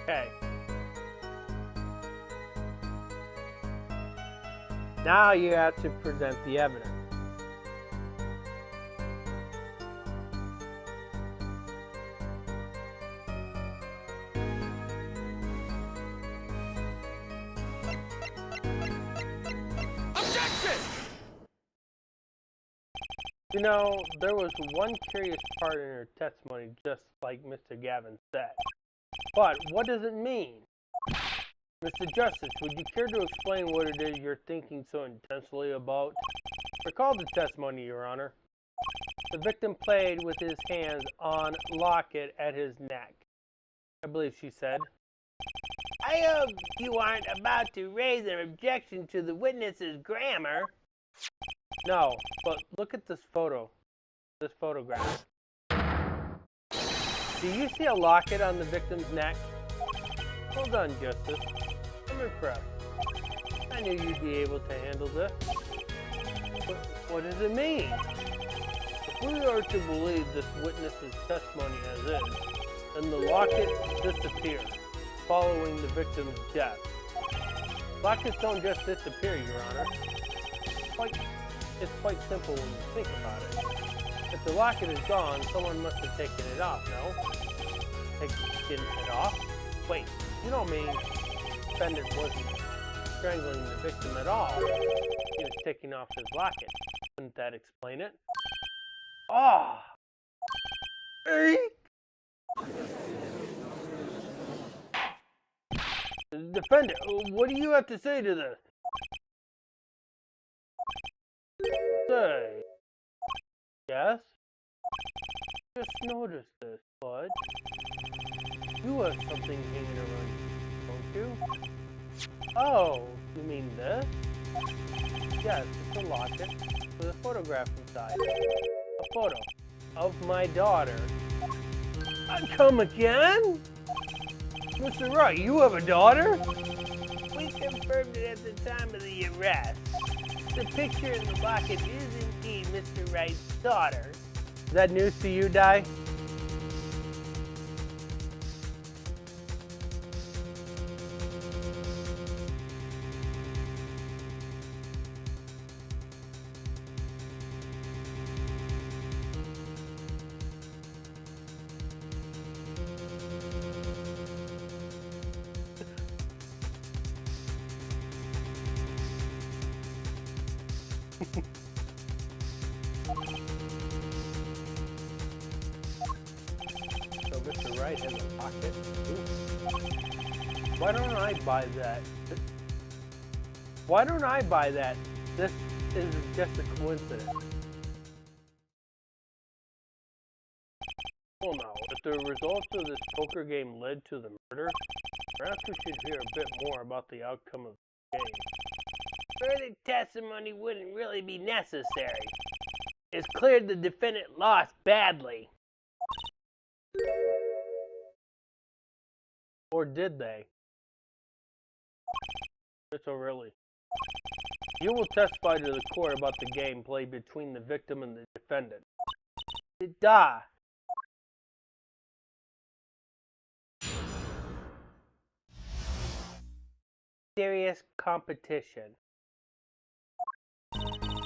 Okay. Now you have to present the evidence. Objection! You know, there was one curious part in her testimony, just like Mr. Gavin said. But what does it mean? Mr. Justice, would you care to explain what it is you're thinking so intensely about? Recall the testimony, Your Honor. The victim played with his hands on locket at his neck, I believe she said. I hope you aren't about to raise an objection to the witness's grammar. No, but look at this photo, this photograph. Do you see a locket on the victim's neck? Well done, Justice. I'm impressed. I knew you'd be able to handle this. But what does it mean? If we are to believe this witness's testimony as is, then the locket disappeared, following the victim's death. Lockets don't just disappear, Your Honor. It's quite simple when you think about it. If the locket is gone, someone must have taken it off, no? Taken it off? Wait, you don't mean the defendant wasn't strangling the victim at all? He was taking off his locket. Wouldn't that explain it? Ah! Oh. Defendant, what do you have to say to this? Say. Yes? Just noticed this, bud. You have something hanging around, don't you? Oh, you mean this? Yes, it's a locket with a photograph inside. A photo of my daughter. Come again? Mr. Wright, you have a daughter? We confirmed it at the time of the arrest. The picture in the locket is indeed Mr. Wright's daughter. Is that news to you, Di? So Mr. Wright has a pocket. Ooh. Why don't I buy that? Why don't I buy that? This is just a coincidence. Well, now, if the results of this poker game led to the murder, perhaps we should hear a bit more about the outcome of the game. Further testimony wouldn't really be necessary. It's clear the defendant lost badly. Or did they? So really. You will testify to the court about the game played between the victim and the defendant. Da. Serious competition.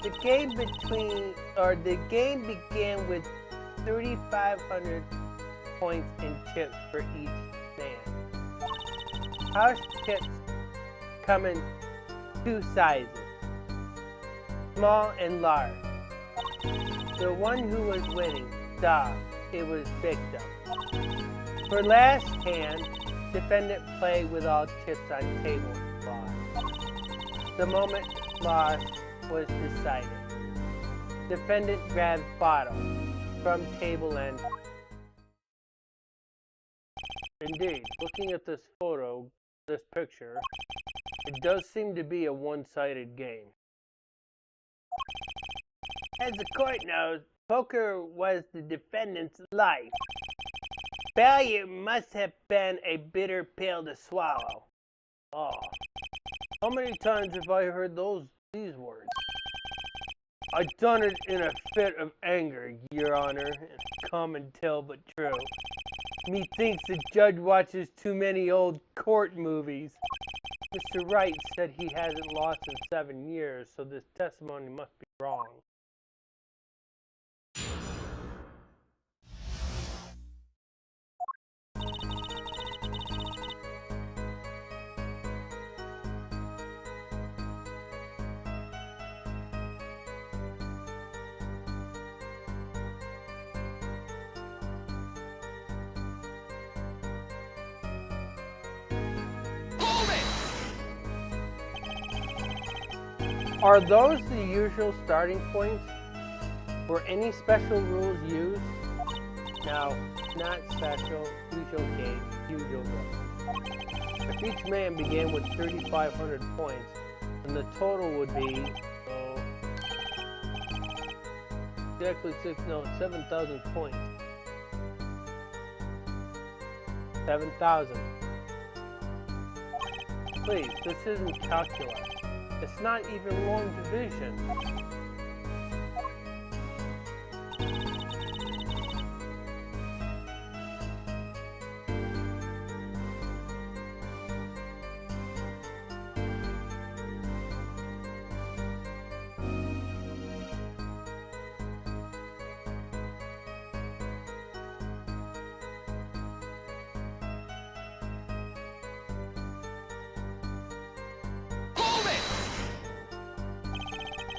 The game began with 3,500 points in chips for each man. House chips come in two sizes, small and large. The one who was winning saw it was victim. For last hand, defendant played with all chips on tablecloth. The moment lost was decided. Defendant grabs bottle from table end. Indeed, looking at this photo, this picture, it does seem to be a one-sided game. As the court knows, poker was the defendant's life. Failure must have been a bitter pill to swallow. Oh, how many times have I heard these words? I done it in a fit of anger, Your Honor. Common tale but true. Methinks the judge watches too many old court movies. Mr. Wright said he hasn't lost in 7 years, so this testimony must be wrong. Are those the usual starting points? Were any special rules used? No, not special, usual game, usual rules. If each man began with 3,500 points, then the total would be, exactly 7,000 points. 7,000. Please, this isn't calculus. It's not even long division.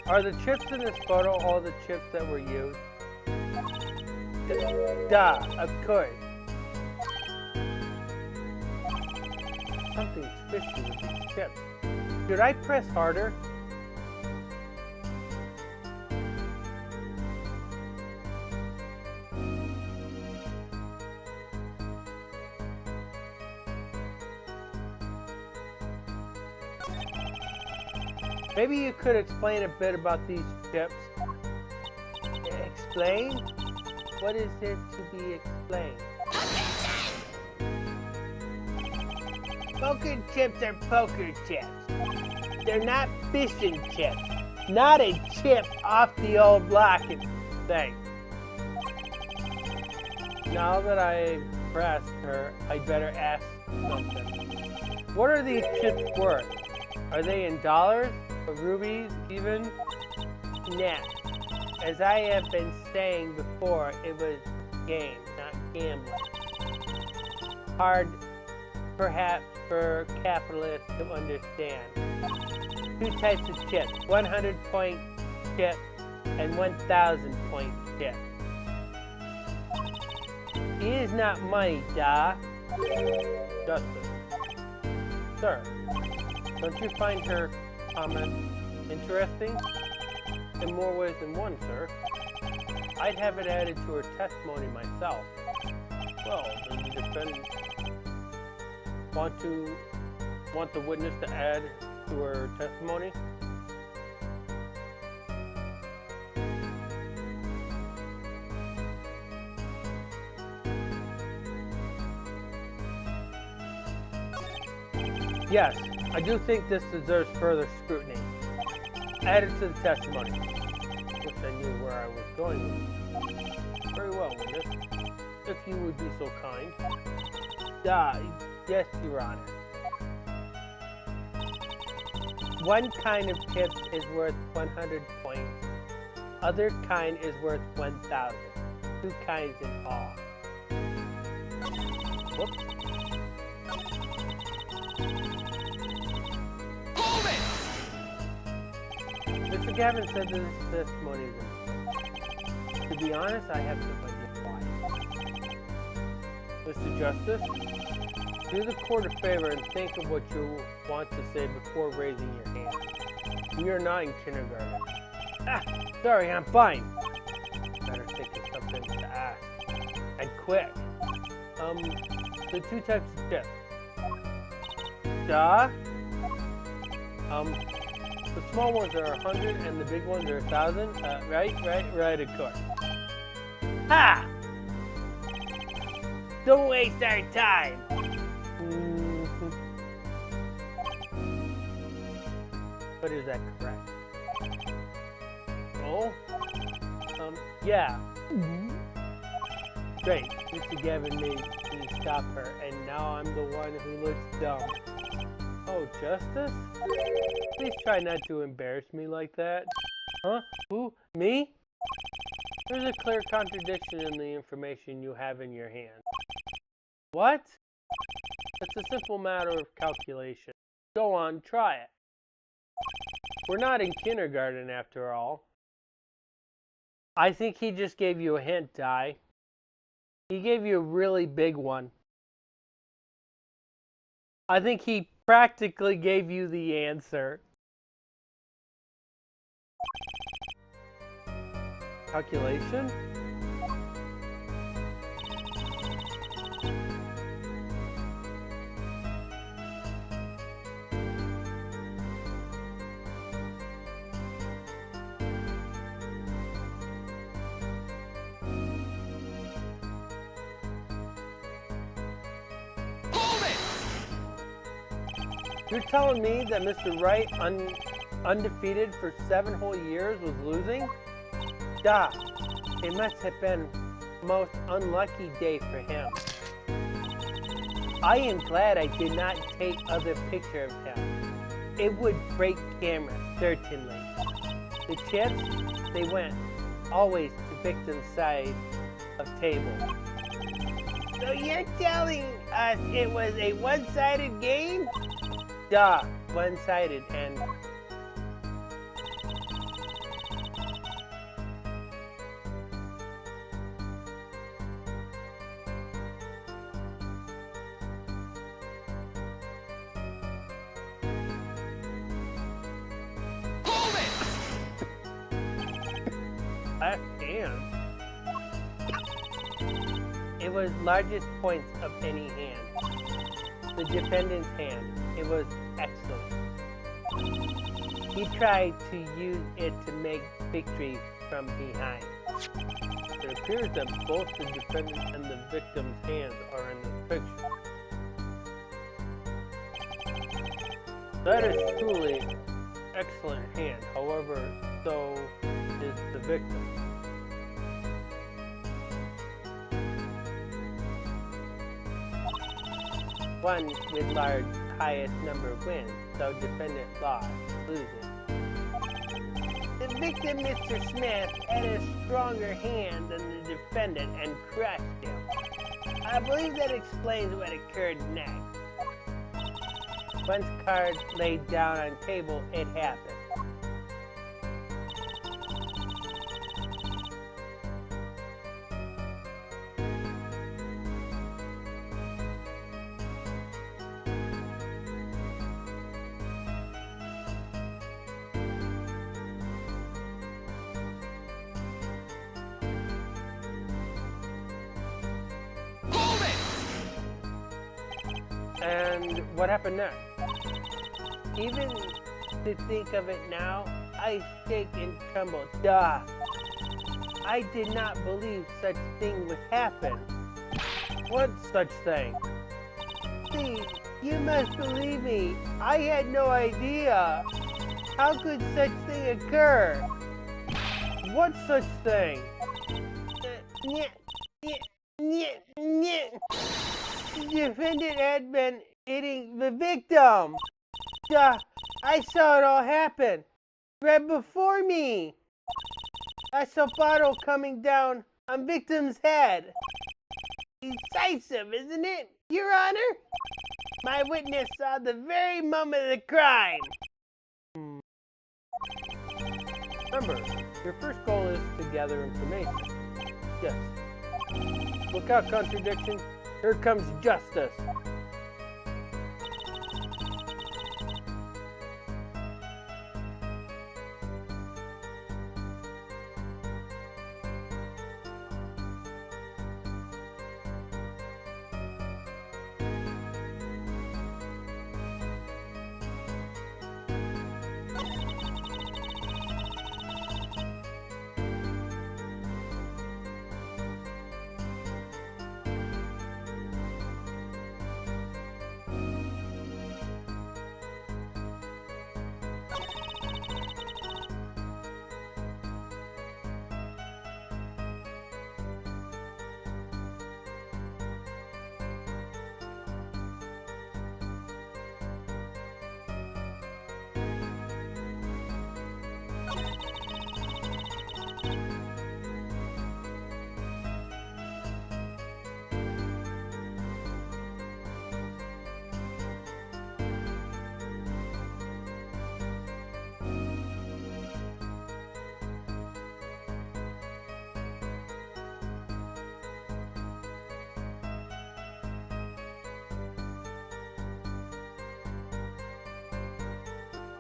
Are the chips in this photo all the chips that were used? Duh, of course. Something's fishy with these chips. Should I press harder? Maybe you could explain a bit about these chips. Explain? What is it to be explained? Poker chips are poker chips. They're not fishing chips. Not a chip off the old block and thing. Now that I pressed her, I'd better ask something. What are these chips worth? Are they in dollars? Or rubies, even? Nah. As I have been saying before, it was a game, not gambling. Hard, perhaps, for capitalists to understand. Two types of chips, 100-point chip and 1,000-point chip. It is not money, da. Justice. Sir, don't you find her comment interesting? In more ways than one, sir. I'd have it added to her testimony myself. Well, does the defendant want the witness to add to her testimony? Yes, I do think this deserves further scrutiny. Added to the testimony. Wish I knew where I was going with this. Very well, witness. If you would be so kind. Yes, Your Honor. One kind of chip is worth 100 points. Other kind is worth 1,000. Two kinds in all. Whoops. Mr. Gavin said this testimony is important. To be honest, I have no idea why. Mr. Justice, do the court a favor and think of what you want to say before raising your hand. We are not in kindergarten. Sorry, I'm fine. Better think of something to ask. And quick. The two types of chips. The small ones are 100 and the big ones are 1,000. Right, of course. Ha! Don't waste our time. But is that correct? Oh? Yeah. Great. Mr. Gavin made me stop her, and now I'm the one who looks dumb. Oh, Justice? Please try not to embarrass me like that. Huh? Who? Me? There's a clear contradiction in the information you have in your hand. What? It's a simple matter of calculation. Go on, try it. We're not in kindergarten after all. I think he just gave you a hint, Di. He gave you a really big one. I think he practically gave you the answer. Calculation? You're telling me that Mr. Wright undefeated for 7 whole years, was losing? Duh. It must have been the most unlucky day for him. I am glad I did not take other picture of him. It would break camera, certainly. The chips, they went always to victim's side of table. So you're telling us it was a one-sided game? Duh, one-sided and... Hold it! Left hand? It was largest points of any hand. The defendant's hand. It was excellent. He tried to use it to make victory from behind. It appears that both the defendant and the victim's hands are in this picture. That is truly excellent hand. However, so is the victim. One with large highest number of wins, so defendant lost, loses. The victim, Mr. Smith, had a stronger hand than the defendant and crushed him. I believe that explains what occurred next. Once cards laid down on table, it happened. And what happened next? Even to think of it now, I shake and tremble. Duh! I did not believe such thing would happen. What such thing? Please, you must believe me. I had no idea. How could such thing occur? What such thing? The defendant had been hitting the victim. Duh, I saw it all happen. Right before me. I saw bottle coming down on victim's head. Decisive, isn't it, Your Honor? My witness saw the very moment of the crime. Remember, your first goal is to gather information. Yes. Look out, contradiction. Here comes justice.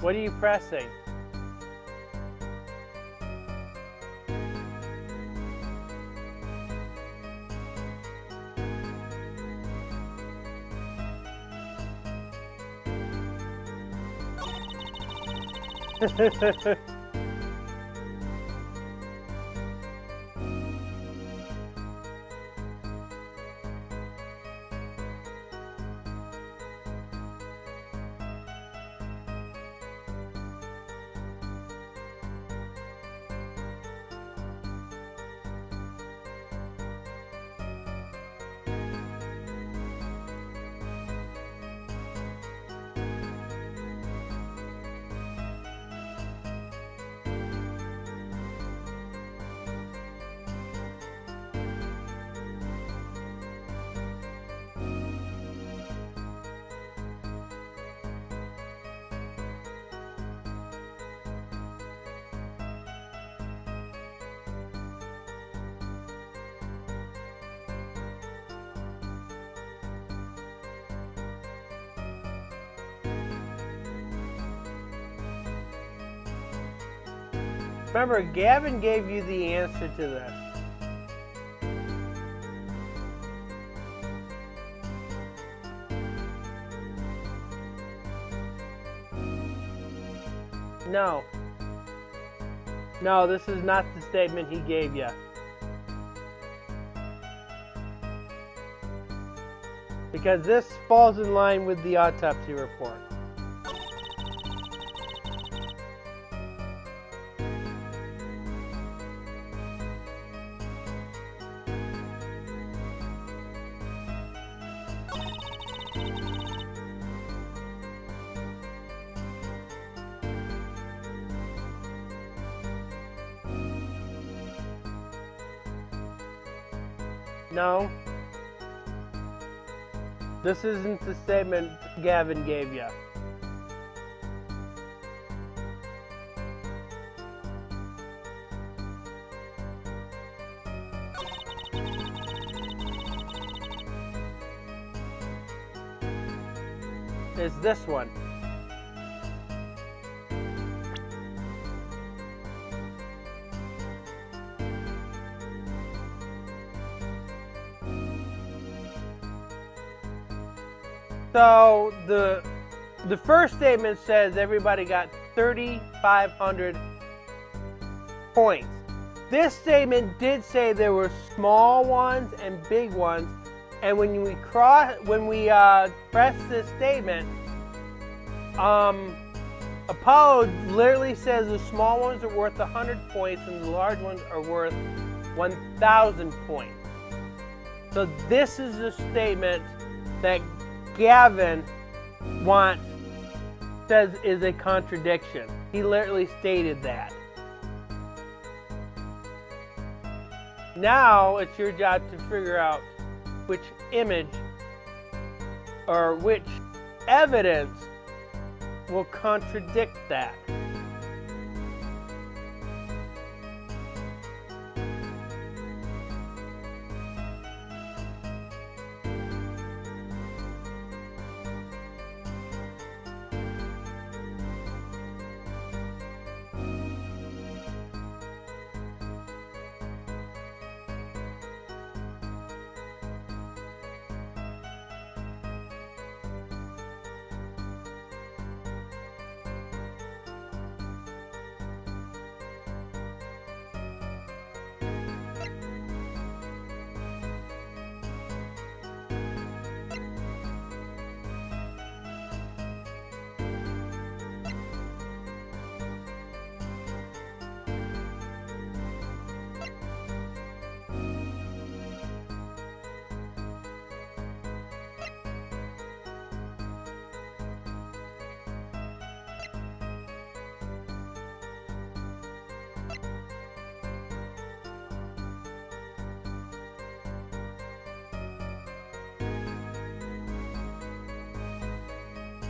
What are you pressing? Remember, Gavin gave you the answer to this. No. No, this is not the statement he gave you. Because this falls in line with the autopsy report. No. This isn't the statement Gavin gave you. It's this one. So the first statement says everybody got 3,500 points. This statement did say there were small ones and big ones, and when we press this statement, Apollo literally says the small ones are worth 100 points and the large ones are worth 1,000 points. So this is the statement that Gavin says is a contradiction. He literally stated that. Now it's your job to figure out which image or which evidence will contradict that.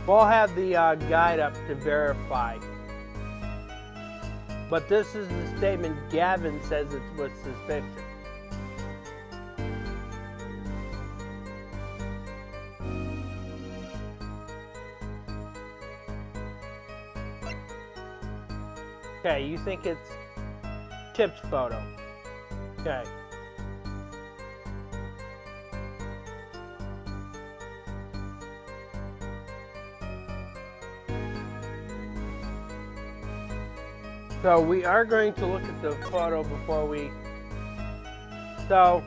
We'll have the guide up to verify. But this is the statement Gavin says it was suspicious. Okay, you think it's Chip's photo. Okay. So we are going to look at the photo before we... So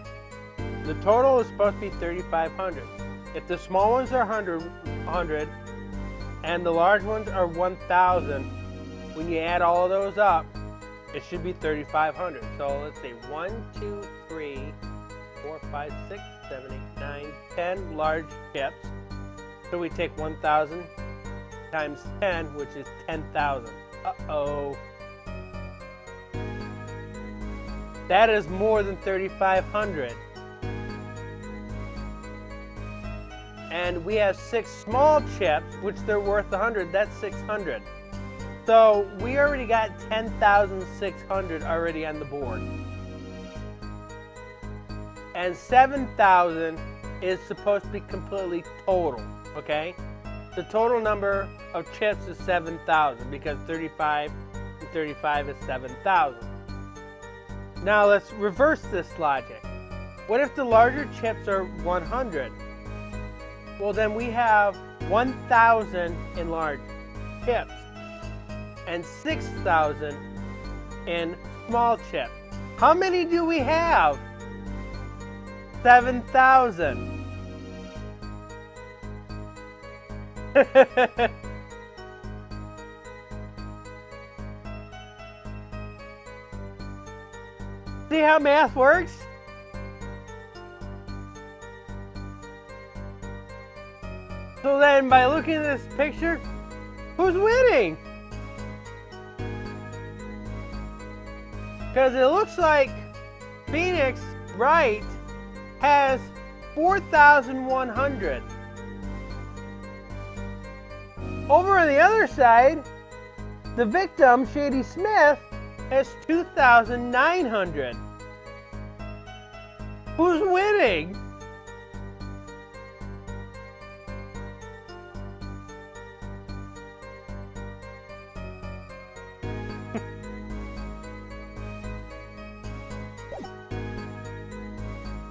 the total is supposed to be 3,500. If the small ones are 100 and the large ones are 1,000, when you add all of those up, it should be 3,500. So let's see, 1, 2, 3, 4, 5, 6, 7, 8, 9, 10 large chips. So we take 1,000 times 10, which is 10,000. Uh-oh. That is more than 3,500. And we have 6 small chips, which they're worth 100. That's 600. So we already got 10,600 already on the board. And 7,000 is supposed to be completely total, okay? The total number of chips is 7,000 because 35 and 35 is 7,000. Now let's reverse this logic. What if the larger chips are 100? Well, then we have 1,000 in large chips and 6,000 in small chips. How many do we have? 7,000. See how math works? So then, by looking at this picture, who's winning? Because it looks like Phoenix Wright has 4,100. Over on the other side, the victim, Shady Smith, has 2,900. Who's winning?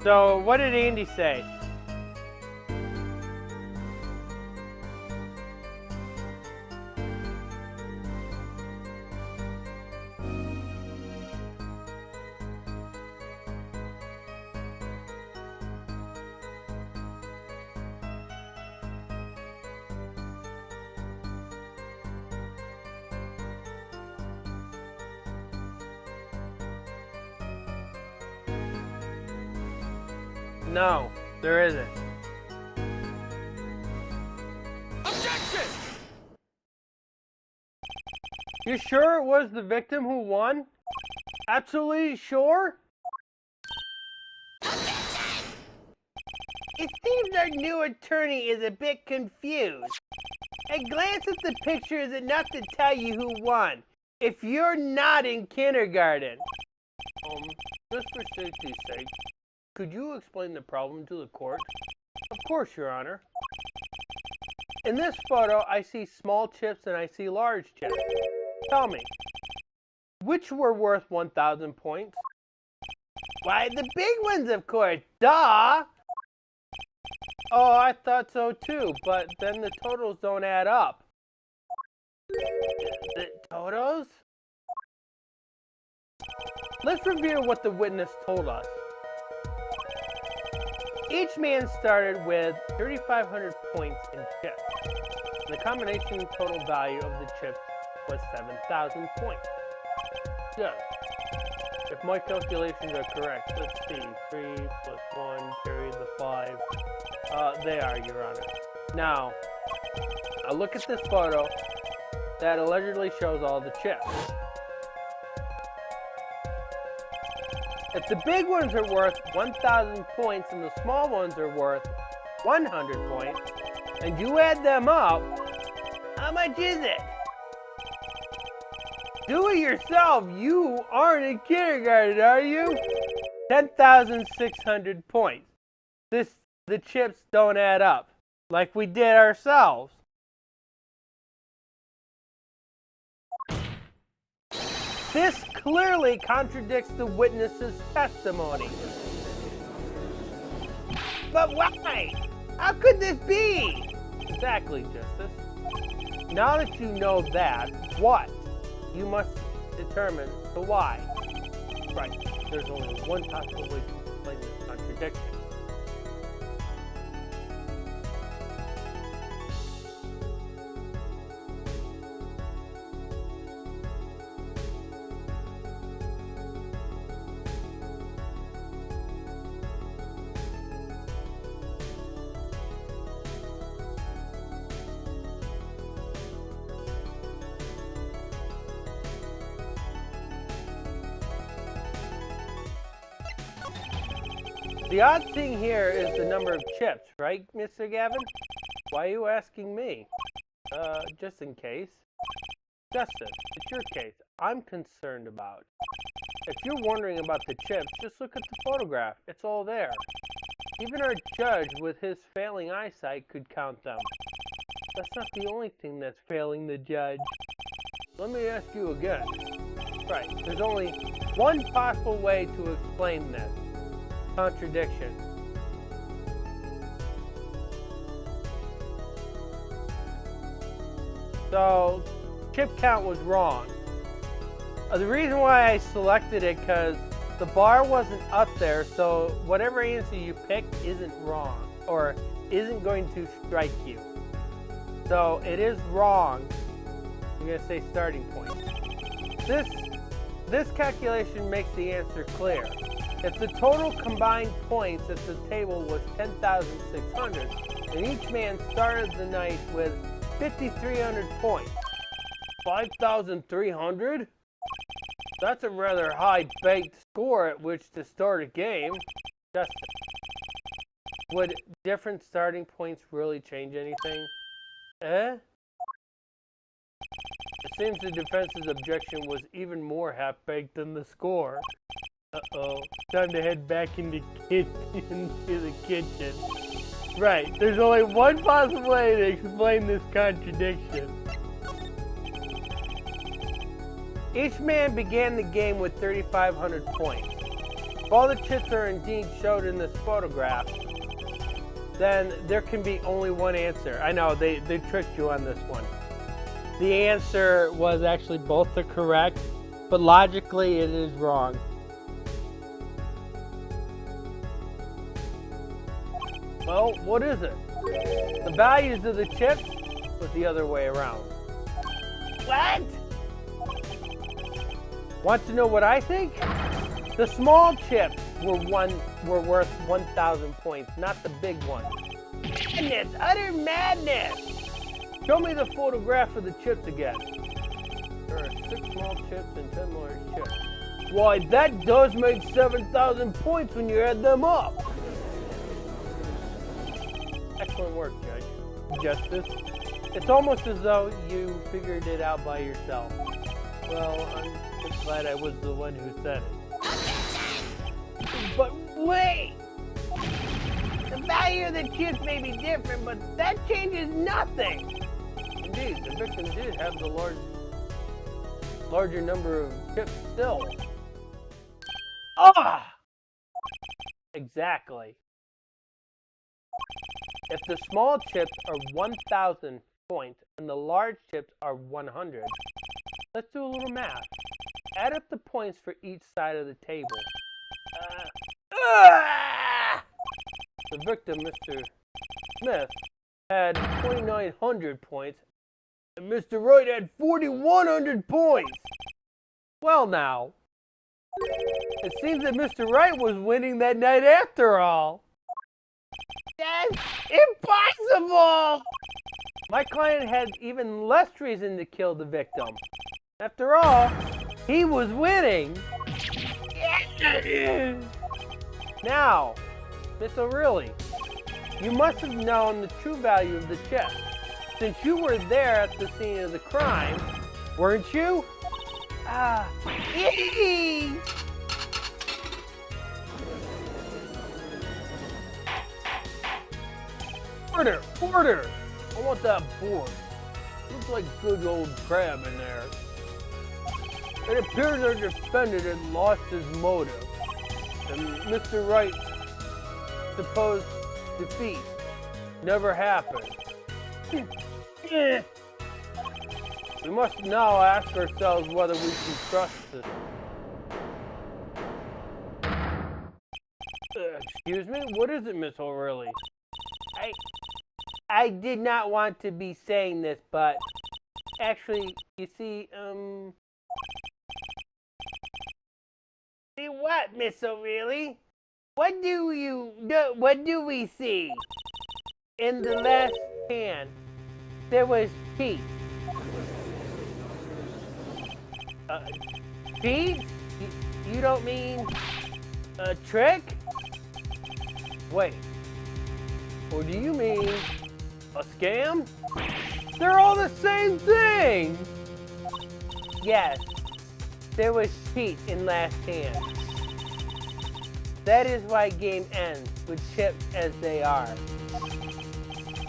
So, what did Andy say? No, there isn't. Objection! You sure it was the victim who won? Absolutely sure? Objection! It seems our new attorney is a bit confused. A glance at the picture is enough to tell you who won, if you're not in kindergarten. Just for safety's sake, could you explain the problem to the court? Of course, Your Honor. In this photo, I see small chips and I see large chips. Tell me, which were worth 1,000 points? Why, the big ones, of course. Duh! Oh, I thought so too, but then the totals don't add up. The totals? Let's review what the witness told us. Each man started with 3,500 points in chips. The combination total value of the chips was 7,000 points. Good. If my calculations are correct, let's see. 3 plus 1, carry the 5. They are, Your Honor. Now, I look at this photo that allegedly shows all the chips. If the big ones are worth 1,000 points and the small ones are worth 100 points, and you add them up, how much is it? Do it yourself. You aren't in kindergarten, are you? 10,600 points. The chips don't add up, like we did ourselves. This clearly contradicts the witness's testimony. But why? How could this be? Exactly, Justice. Now that you know that, what? You must determine the why. Right. There's only one possible way to explain this contradiction. The odd thing here is the number of chips, right, Mr. Gavin? Why are you asking me? Just in case. Justice, it's your case I'm concerned about. If you're wondering about the chips, just look at the photograph. It's all there. Even our judge, with his failing eyesight, could count them. That's not the only thing that's failing the judge. Let me ask you again. Right, there's only one possible way to explain this contradiction. So, chip count was wrong. The reason why I selected it because the bar wasn't up there, so whatever answer you pick isn't wrong or isn't going to strike you. So it is wrong. I'm going to say starting point. This calculation makes the answer clear. If the total combined points at the table was 10,600, then each man started the night with 5,300 points. 5,300? That's a rather high-baked score at which to start a game. Just would different starting points really change anything? It seems the defense's objection was even more half-baked than the score. Uh-oh. Time to head back into the kitchen. Right, there's only one possible way to explain this contradiction. Each man began the game with 3,500 points. If all the chips are indeed showed in this photograph, then there can be only one answer. I know, they tricked you on this one. The answer was actually both are correct, but logically it is wrong. Well, what is it? The values of the chips was the other way around. What? Want to know what I think? The small chips were worth 1,000 points, not the big ones. Madness! Utter madness! Show me the photograph of the chips again. There are 6 small chips and 10 large chips. Why, that does make 7,000 points when you add them up. Excellent work, Judge. Justice. It's almost as though you figured it out by yourself. Well, I'm just glad I was the one who said it. But wait! The value of the chips may be different, but that changes nothing! Indeed, the victim did have the larger number of chips still. Ah! Exactly. If the small chips are 1,000 points and the large chips are 100, let's do a little math. Add up the points for each side of the table. The victim, Mr. Smith, had 2,900 points, and Mr. Wright had 4,100 points. Well now, it seems that Mr. Wright was winning that night after all. That's impossible! My client had even less reason to kill the victim. After all, he was winning. Now, Miss O'Reilly, you must have known the true value of the chip, since you were there at the scene of the crime, weren't you? Order! I want that board. Looks like good old crab in there. It appears our defendant had lost his motive, and Mr. Wright's supposed defeat never happened. We must now ask ourselves whether we can trust this. Excuse me? What is it, Miss O'Reilly? I did not want to be saying this, but actually, you see, See what, Miss O'Reilly? What do we see? In the last hand, there was Pete. Pete? You don't mean a trick? Wait. Or do you mean a scam? They're all the same thing! Yes, there was Pete in last hand. That is why game ends with chips as they are.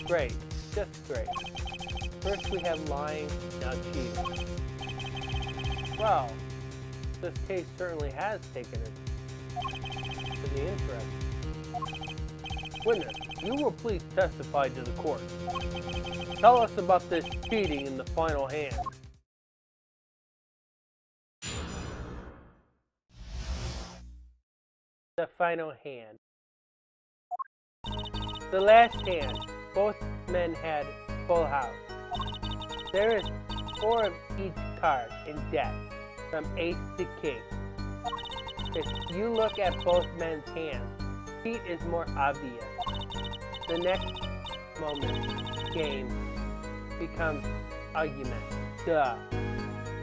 Great, just great. First we have lying, now cheating. Well, this case certainly has taken it to the interest. Witness, you will please testify to the court. Tell us about this cheating in the final hand. The final hand. The last hand, both men had full house. There is 4 of each card in deck, from ace to king. If you look at both men's hands, cheat is more obvious. The next moment, game becomes argument. Duh.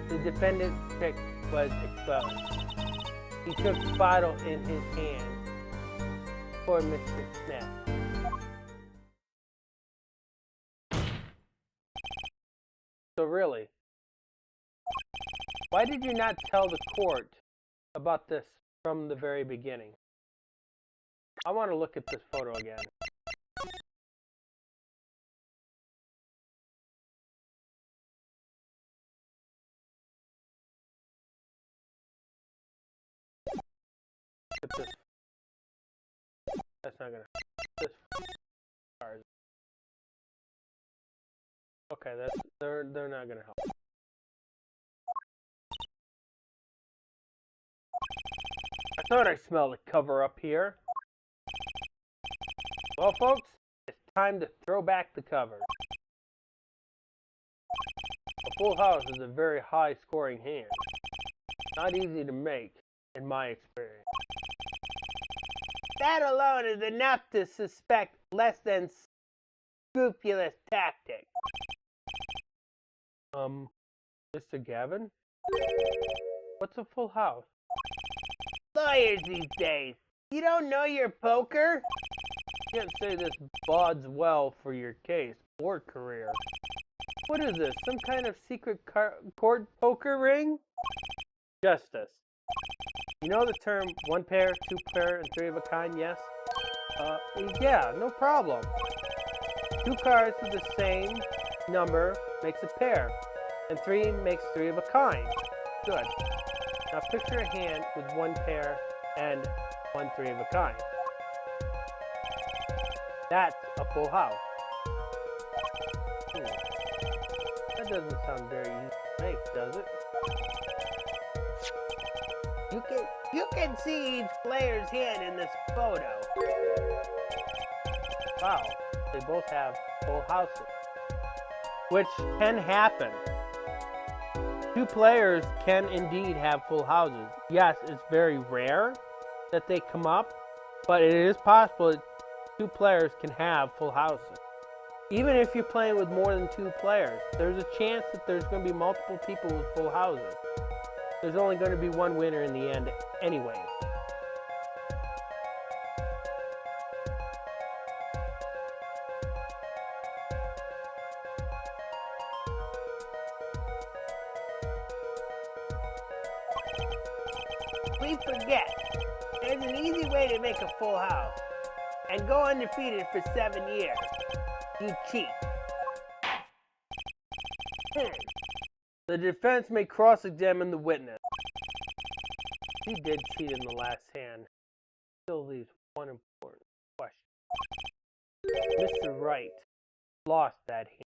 The defendant's trick was exposed. He took bottle in his hand for Mr. Smith. So really, why did you not tell the court about this from the very beginning? I want to look at this photo again. Look at this. That's not gonna. This card. Okay, they're not gonna help. I thought I smelled a cover up here. Well, folks, it's time to throw back the cover. A full house is a very high-scoring hand. Not easy to make, in my experience. That alone is enough to suspect less than scrupulous tactics. Mr. Gavin? What's a full house? Lawyers these days. You don't know your poker? Can't say this bodes well for your case or career. What is this? Some kind of secret court poker ring? Justice. You know the term 1 pair, 2 pair, and 3 of a kind, yes? Yeah, no problem. 2 cards with the same number makes a pair, and 3 makes 3 of a kind. Good. Now picture a hand with 1 pair and 1 3 of a kind. That's a full house. That doesn't sound very easy to make, does it? You can see each player's hand in this photo. Wow, they both have full houses, which can happen. 2 players can indeed have full houses. Yes, it's very rare that they come up, but it is possible that 2 players can have full houses. Even if you're playing with more than 2 players, there's a chance that there's going to be multiple people with full houses. There's only going to be one winner in the end anyway. Please forget, there's an easy way to make a full house and go undefeated for 7 years. You cheat. The defense may cross-examine the witness. He did cheat in the last hand. Still leaves one important question. Mr. Wright lost that hand.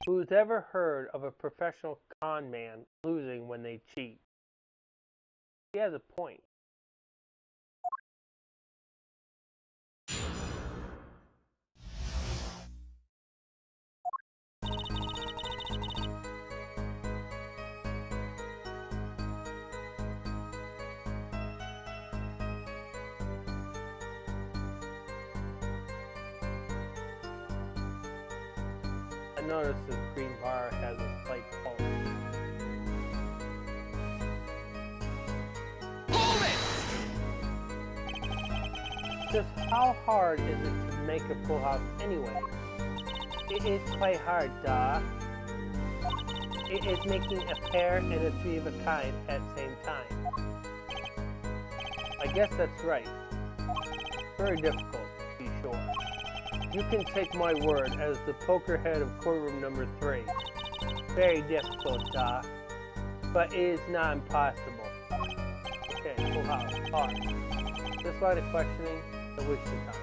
Who's ever heard of a professional con man losing when they cheat? He has a point. I noticed this green bar has a slight pulse. Hold it! Just how hard is it to make a full house anyway? It is quite hard, duh. It is making a pair and a 3 of a kind at the same time. I guess that's right. Very difficult, to be sure. You can take my word as the poker head of courtroom number 3. very difficult, but it is not impossible. Okay, full house. Pause. This line of questioning, a waste of time.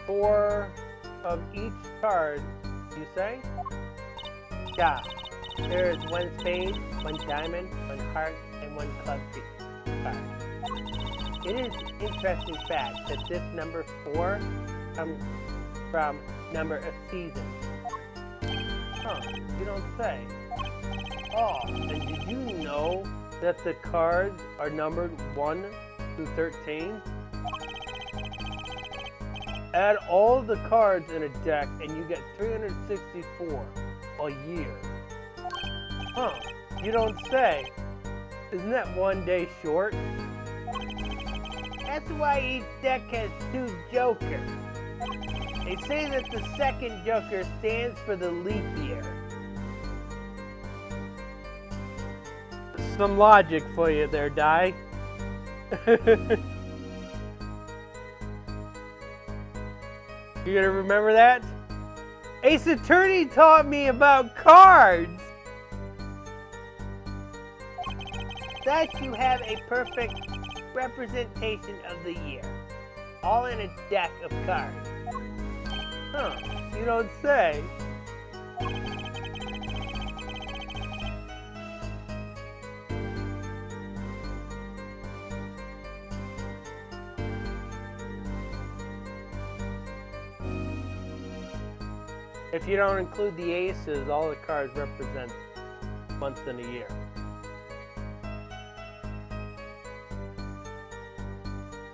Four of each card, you say? Yeah. There is one spade, one diamond, one heart, and one club piece card. It is an interesting fact that this number 4 comes from number of seasons. Huh, you don't say. Oh, and did you know that the cards are numbered 1 through 13? Add all the cards in a deck and you get 364 a year. Huh, you don't say. Isn't that one day short? That's why each deck has 2 jokers. They say that the second joker stands for the leap year. Some logic for you there, Di. You gonna remember that? Ace Attorney taught me about cards! Thus you have a perfect representation of the year. All in a deck of cards. Huh, you don't say. If you don't include the aces, all the cards represent months in a year.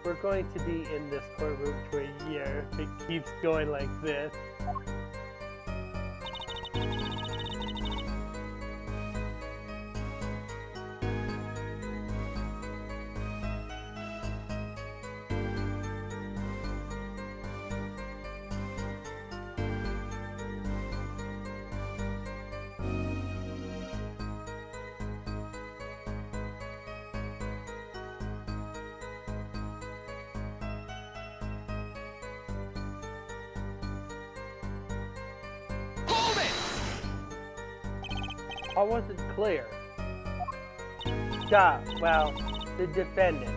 We're going to be in this courtroom for a year if it keeps going like this. I wasn't clear. Duh, well, the defendant.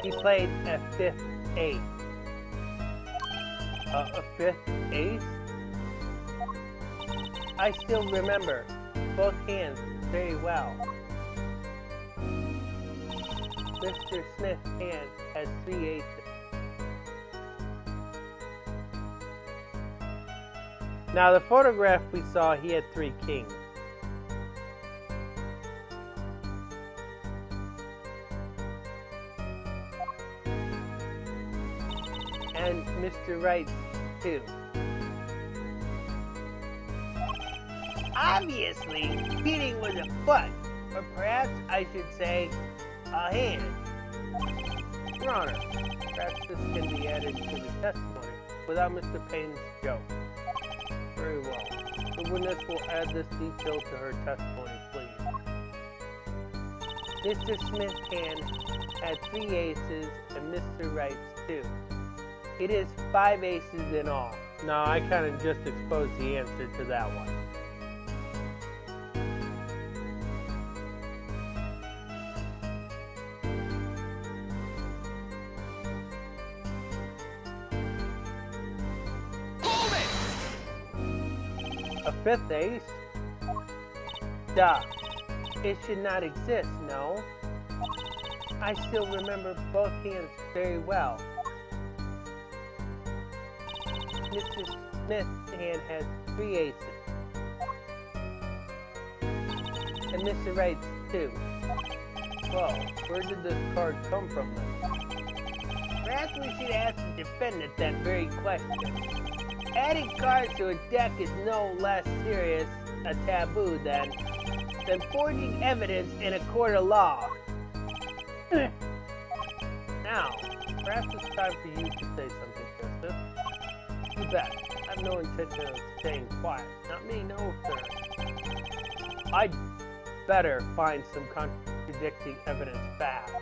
He played a 5th ace. A 5th ace? I still remember both hands very well. Mr. Smith's hand has 3 aces. Now the photograph we saw, he had 3 kings. And Mr. Wright's 2. Obviously, cheating was afoot, or perhaps I should say, a hand. Your Honor, perhaps this can be added to the testimony without Mr. Payne's joke. Very well. The witness will add this detail to her testimony, please. Mr. Smith's hand had 3 aces and Mr. Wright's 2. It is 5 aces in all. No, I kind of just exposed the answer to that one. A 5th ace? Duh. It should not exist, no? I still remember both hands very well. Mr. Smith's hand has 3 aces. And Mr. Wright's 2. Well, where did this card come from then? Perhaps we should ask the defendant that very question. Adding cards to a deck is no less serious a taboo than forging evidence in a court of law. Now, perhaps it's time for you to say something, Joseph. You bet. I have no intention of staying quiet. Not me, no, sir. I'd better find some contradicting evidence fast.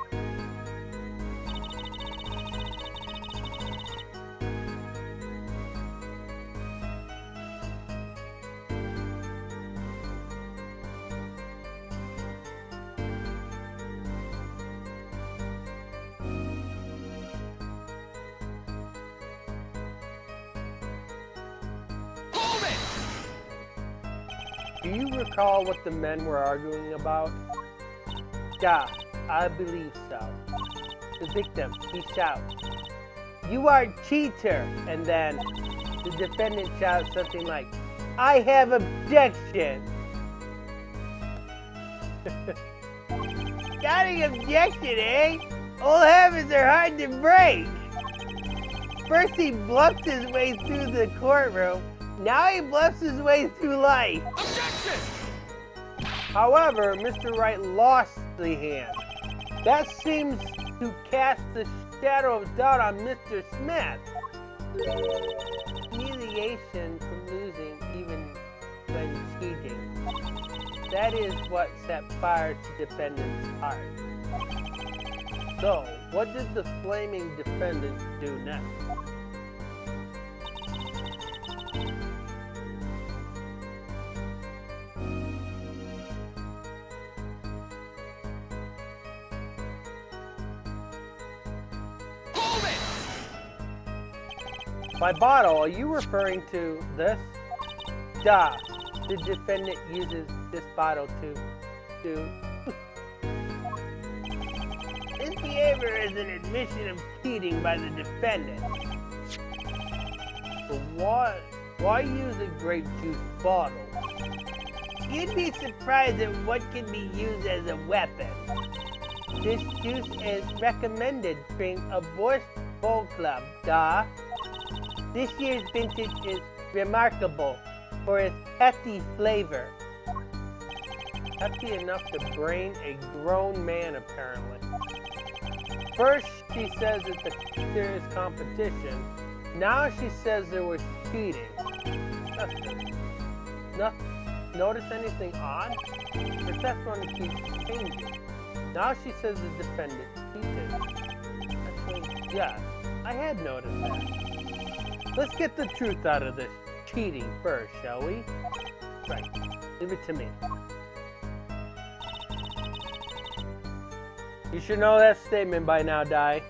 Do you recall what the men were arguing about? Yeah, I believe so. The victim, he shouts, "You are a cheater!" And then the defendant shouts something like, "I have objection!" Got an objection, eh? Old habits are hard to break. First he bluffs his way through the courtroom. Now he bluffs his way through life. Objection! However, Mr. Wright lost the hand. That seems to cast the shadow of doubt on Mr. Smith. Humiliation from losing even when cheating. That is what set fire to defendant's heart. So, what did the flaming defendant do next? By bottle, are you referring to this? Duh. The defendant uses this bottle to This behavior is an admission of cheating by the defendant. But why use a grape juice bottle? You'd be surprised at what can be used as a weapon. This juice is recommended drink of Bush Bowl Club, duh. This year's vintage is remarkable for its hefty flavor. Hefty enough to brain a grown man, apparently. First, she says it's a serious competition. Now she says there was cheating. Notice anything odd? The testimony keeps changing. Now she says the defendant cheated. Actually, yeah, I had noticed that. Let's get the truth out of this cheating first, shall we? Right. Leave it to me. You should know that statement by now, Di.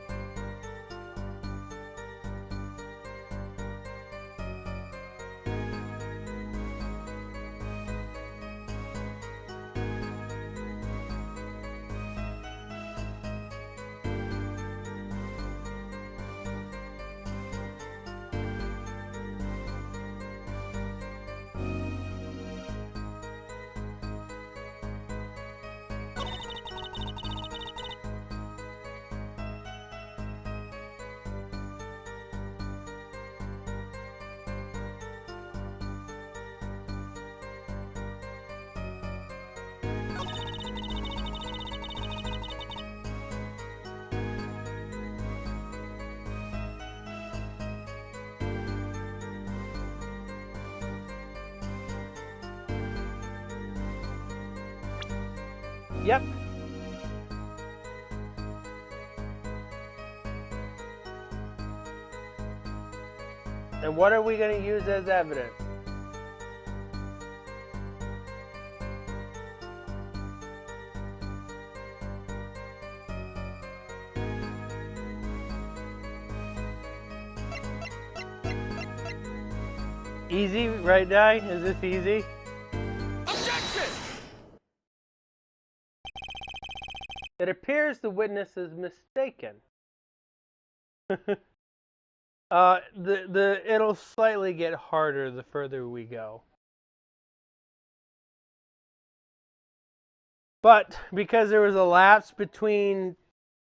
Yep. And what are we going to use as evidence? Easy, right, Di? Is this easy? Objection! It appears the witness is mistaken. It'll slightly get harder the further we go. But because there was a lapse between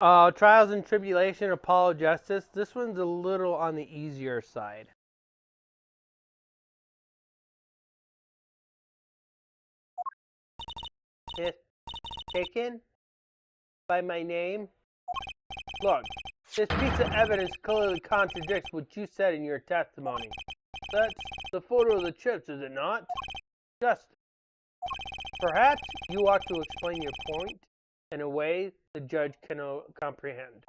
Trials and Tribulation and Apollo Justice, this one's a little on the easier side. Taken by my name. Look, This piece of evidence clearly contradicts what you said in your testimony. That's the photo of the chips, is it not? Just. Perhaps you ought to explain your point in a way the judge can comprehend.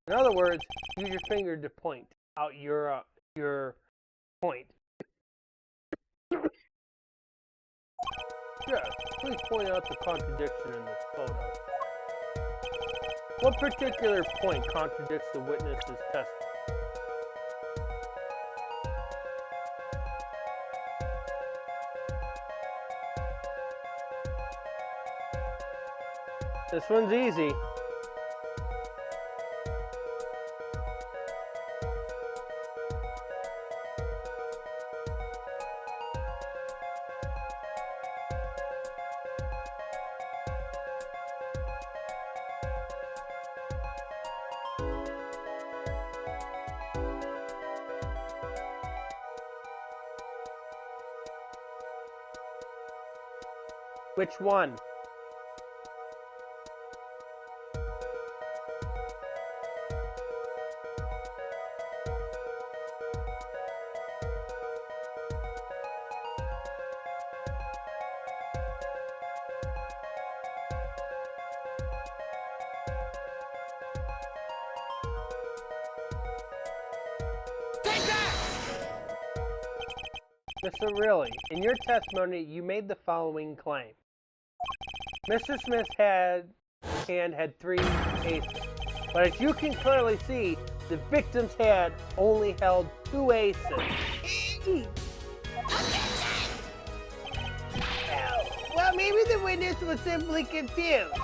In other words, use your finger to point out your point. Yes, please point out the contradiction in this photo. What particular point contradicts the witness's testimony? This one's easy. Which one? Mr. Really, in your testimony, you made the following claim. Mr. Smith's hand had 3 aces, but as you can clearly see, the victim's hand only held 2 aces. Well, maybe the witness was simply confused.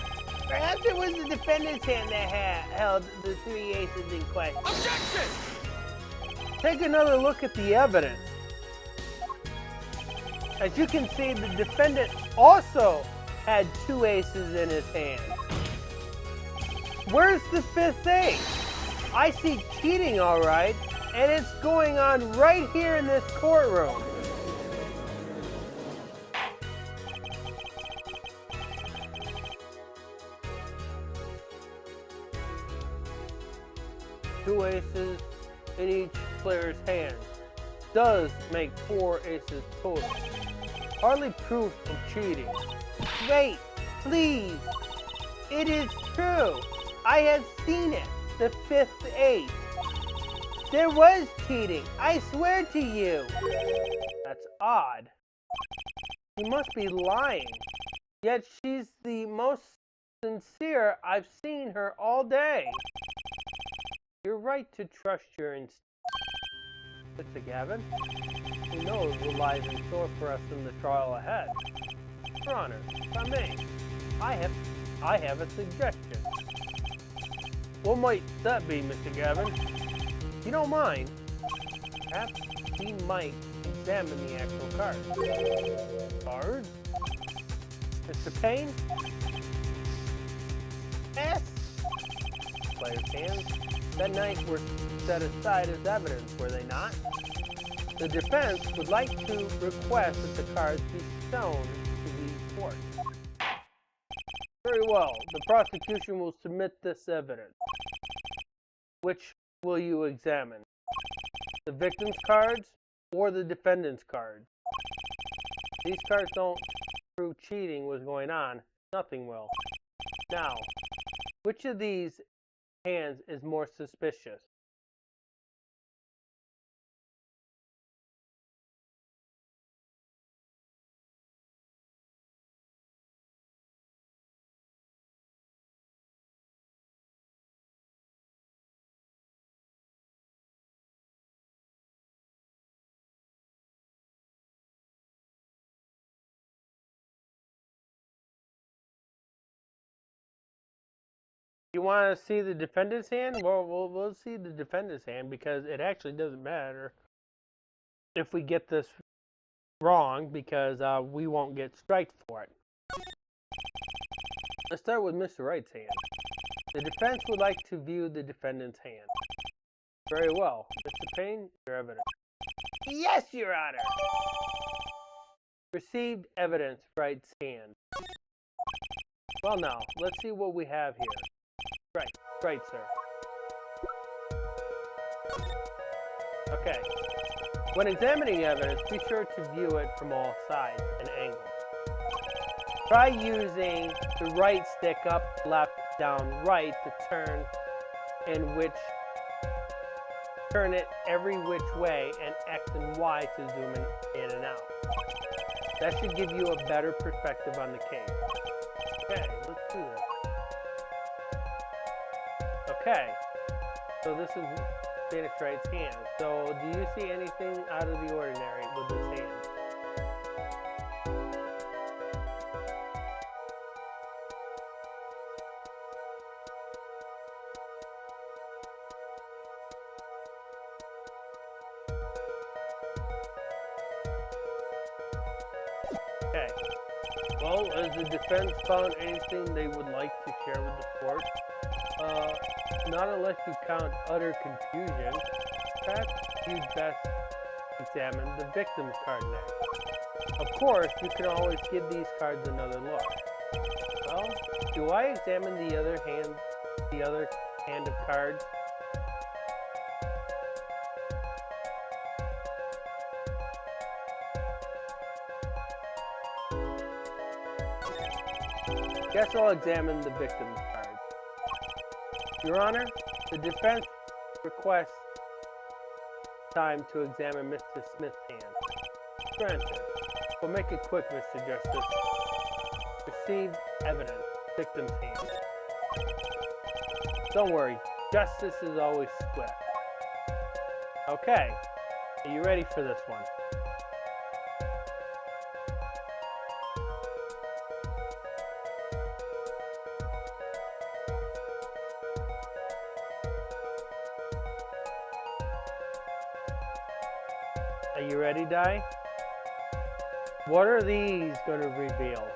Perhaps it was the defendant's hand that held the 3 aces in question. Objection! Take another look at the evidence. As you can see, the defendant also had 2 aces in his hand. Where's the 5th ace? I see cheating, all right, and it's going on right here in this courtroom. Two aces in each player's hand does make 4 aces total. Hardly proof of cheating. Wait, please. It is true. I have seen it. The 5th ace. There was cheating. I swear to you. That's odd. You must be lying. Yet she's the most sincere I've seen her all day. You're right to trust your instinct. Mr. Gavin, who knows what lies in store for us in the trial ahead? Your Honor, if I may, I have a suggestion. What might that be, Mr. Gavin? If you don't mind, perhaps we might examine the actual cards. Cards? Mr. Payne? Yes? Player's hands that night were set aside as evidence, were they not? The defense would like to request that the cards be shown to the court. Very well. The prosecution will submit this evidence. Which will you examine? The victim's cards or the defendant's cards? These cards don't prove cheating was going on. Nothing will. Now, which of these hands is more suspicious? You want to see the defendant's hand? Well, we'll see the defendant's hand because it actually doesn't matter if we get this wrong because we won't get striked for it. Let's start with Mr. Wright's hand. The defense would like to view the defendant's hand. Very well. Mr. Payne, your evidence. Yes, Your Honor! Received evidence, Wright's hand. Well now, let's see what we have here. Right, sir. Okay. When examining evidence, be sure to view it from all sides and angles. Try using the right stick up, left, down, right to turn it every which way, and X and Y to zoom in and out. That should give you a better perspective on the case. Okay, let's do this. Okay, so this is Phoenix Wright's hand. So, do you see anything out of the ordinary with this hand? Okay. Well, has the defense found anything they would like to share with the court? Not unless you count utter confusion. Perhaps you'd best examine the victim's card next. Of course, you can always give these cards another look. Well, do I examine the other hand of cards? Guess I'll examine the victim's cards. Your Honor, the defense requests time to examine Mr. Smith's hand. Granted. We'll make it quick, Mr. Justice. Received evidence. Victim's hand. Don't worry. Justice is always swift. Okay. Are you ready for this one? Are you ready, Di? What are these going to reveal?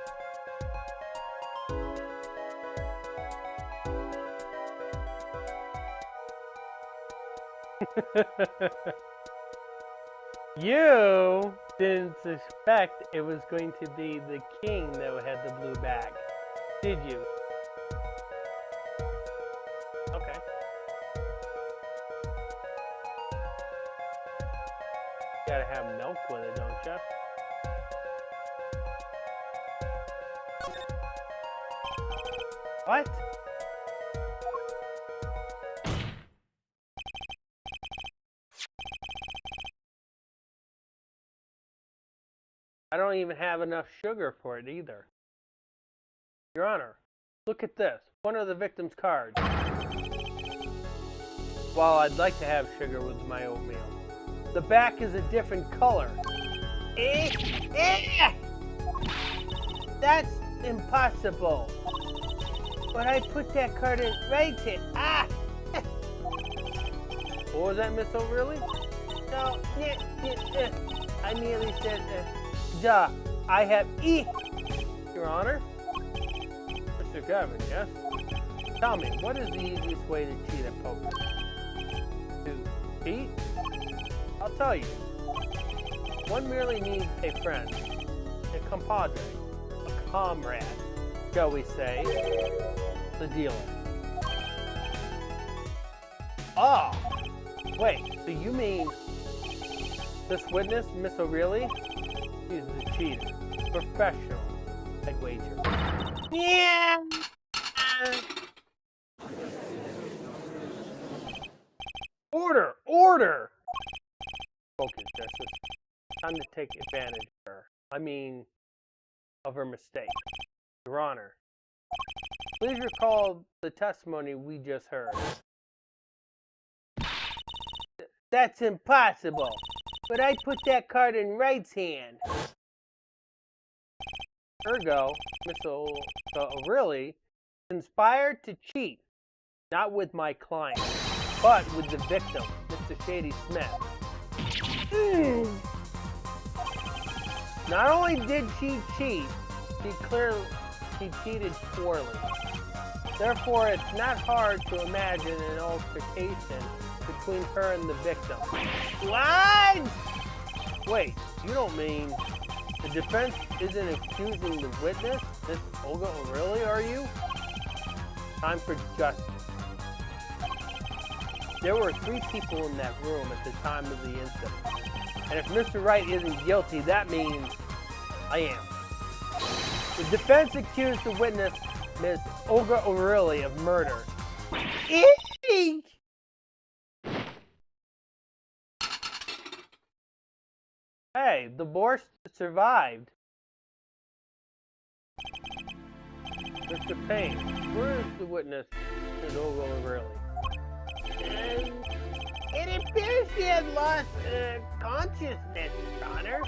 You didn't suspect it was going to be the king that had the blue bag, did you? Okay. Gotta have milk with it, don't you? What? I don't even have enough sugar for it either. Your Honor, look at this. One of the victim's cards. While I'd like to have sugar with my oatmeal, the back is a different color. That's impossible. But I put that card in right here. What was that, Miss O'Reilly? No, I nearly said, duh. I have Your Honor? Mr. Gavin, yes? Tell me, what is the easiest way to cheat at poker? To cheat? I'll tell you. One merely needs a friend, a compadre, a comrade, shall we say, the dealer. Oh! Wait, so you mean this witness, Miss O'Reilly? She's a cheater. Professional, I'd wager. Yeah! Order! Order! Focus, Justice. Time to take advantage of her. I mean, of her mistake. Your Honor, please recall the testimony we just heard. That's impossible. But I put that card in Wright's hand. Ergo, Miss O'Reilly conspired to cheat, not with my client, but with the victim, Mr. Shady Smith. Not only did she cheat, she cheated poorly. Therefore, it's not hard to imagine an altercation between her and the victim. What? Wait, you don't mean the defense isn't accusing the witness, Miss Olga O'Reilly, are you? Time for justice. There were 3 people in that room at the time of the incident. And if Mr. Wright isn't guilty, that means I am. The defense accused the witness, Ms. Olga O'Reilly, of murder. Eek! Hey, the borscht survived. Mr. Payne, where is the witness, Ms. Olga O'Reilly? It appears she had lost consciousness, Your Honor.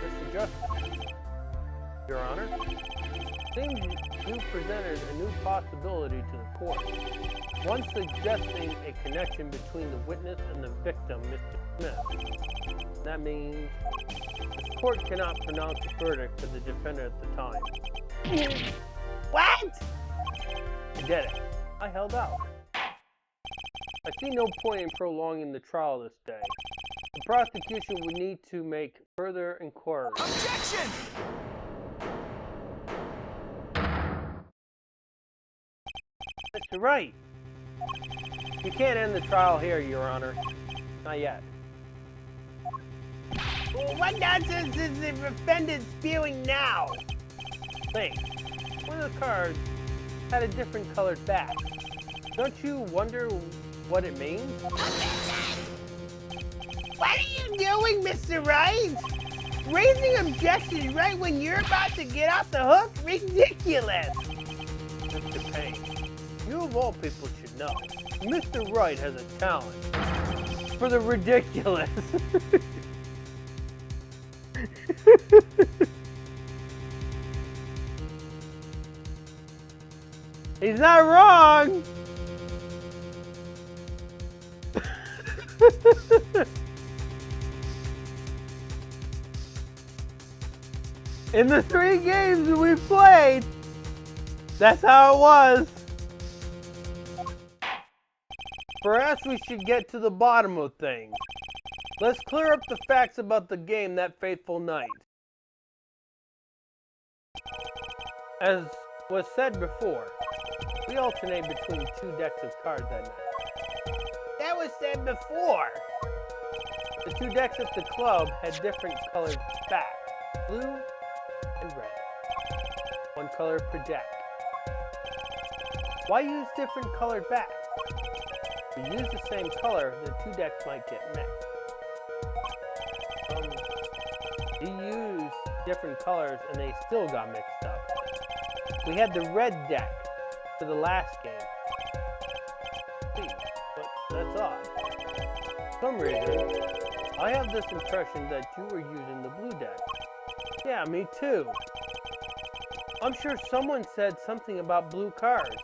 Mr. Justice, Your Honor, seems you presented a new possibility to the court, one suggesting a connection between the witness and the victim, Mr. Smith. That means the court cannot pronounce a verdict for the defendant at the time. What? I did it. I held out. I see no point in prolonging the trial this day. The prosecution would need to make further inquiries. Objection! Mr. Wright, you can't end the trial here, Your Honor. Not yet. Well, what nonsense is the defendant spewing now? Think. One of the cards had a different colored back. Don't you wonder what it means? What are you doing, Mr. Wright? Raising objections right when you're about to get off the hook? Ridiculous! Mr. Payne, you of all people should know, Mr. Wright has a talent for the ridiculous. He's not wrong! In the 3 games we played, that's how it was. Perhaps we should get to the bottom of things. Let's clear up the facts about the game that fateful night. As was said before, we alternate between 2 decks of cards that night. That was said before! The 2 decks at the club had different colored backs, blue and red. 1 color per deck. Why use different colored backs? If you use the same color, the 2 decks might get mixed. You used different colors and they still got mixed up. We had the red deck for the last game. But that's odd. For some reason, I have this impression that you were using the blue deck. Yeah, me too. I'm sure someone said something about blue cards.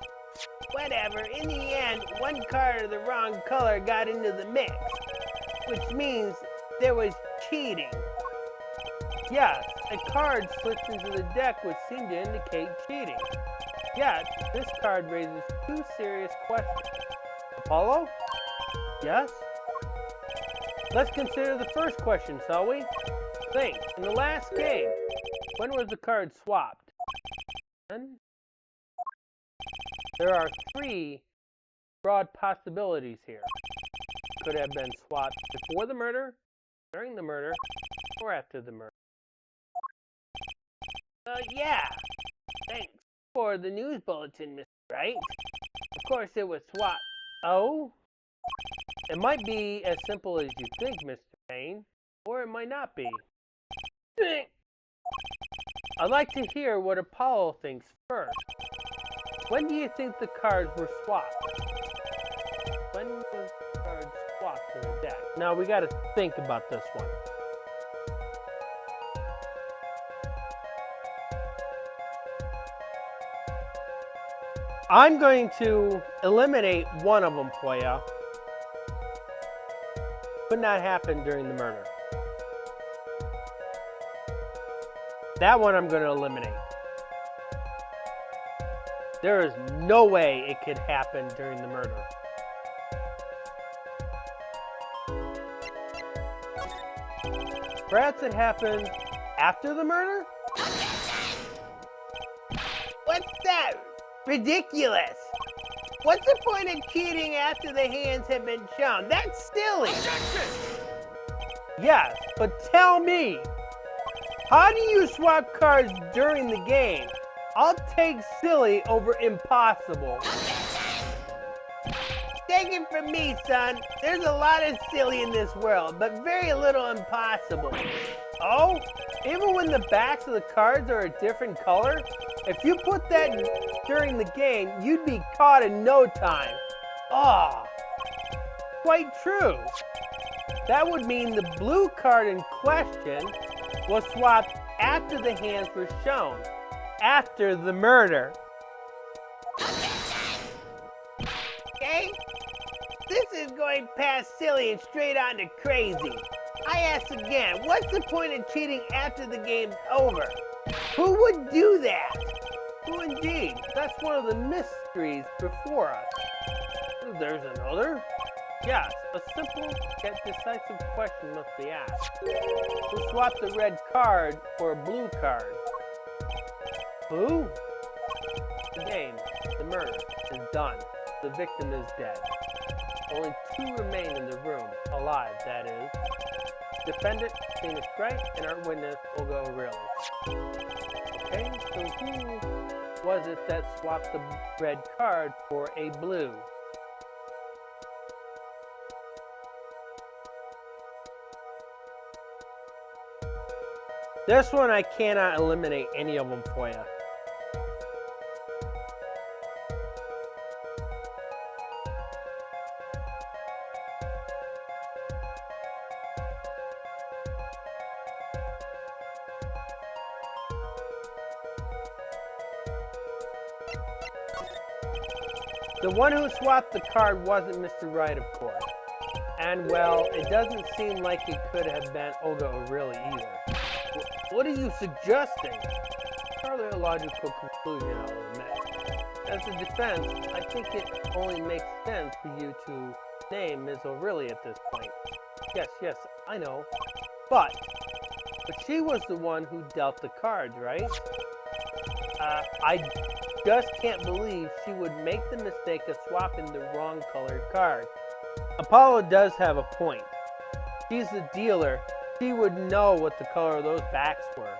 Whatever, in the end, 1 card of the wrong color got into the mix. Which means there was cheating. Yes, a card slipped into the deck which seemed to indicate cheating. Yet, this card raises 2 serious questions. Apollo? Yes? Let's consider the first question, shall we? Think, in the last game, when was the card swapped? When? There are 3 broad possibilities here. Could have been swapped before the murder, during the murder, or after the murder. Yeah. Thanks for the news bulletin, Mr. Wright. Of course it was swapped. Oh? It might be as simple as you think, Mr. Payne, or it might not be. I'd like to hear what Apollo thinks first. When do you think the cards were swapped? When was the card swapped in the deck? Now we gotta think about this one. I'm going to eliminate one of them for you. Could not happen during the murder. That one I'm going to eliminate. There is no way it could happen during the murder. Perhaps it happened after the murder? What's that? Ridiculous! What's the point of cheating after the hands have been shown? That's silly! Objection! Yes, but tell me, how do you swap cards during the game? I'll take silly over impossible. Take it from me, son. There's a lot of silly in this world, but very little impossible. Oh? Even when the backs of the cards are a different color? If you put that during the game, you'd be caught in no time. Ah, quite true. That would mean the blue card in question was swapped after the hands were shown, after the murder. Okay? This is going past silly and straight on to crazy. I ask again, what's the point of cheating after the game's over? Who would do that? Who indeed? That's one of the mysteries before us. There's another? Yes, a simple yet decisive question must be asked. Who swapped the red card for a blue card? Who? The game, the murder, is done. The victim is dead. Only two remain in the room, alive, that is. Defendant, Phoenix Wright, and our witness, Olga O'Reilly. Okay, so who was it that swapped the red card for a blue? This one I cannot eliminate any of them for you. The one who swapped the card wasn't Mr. Wright, of course. And, well, it doesn't seem like it could have been Olga O'Reilly either. What are you suggesting? Hardly a logical conclusion, I'll admit. As a defense, I think it only makes sense for you to name Ms. O'Reilly at this point. Yes, I know. But she was the one who dealt the cards, right? I just can't believe she would make the mistake of swapping the wrong colored card. Apollo does have a point. She's the dealer. She would know what the color of those backs were.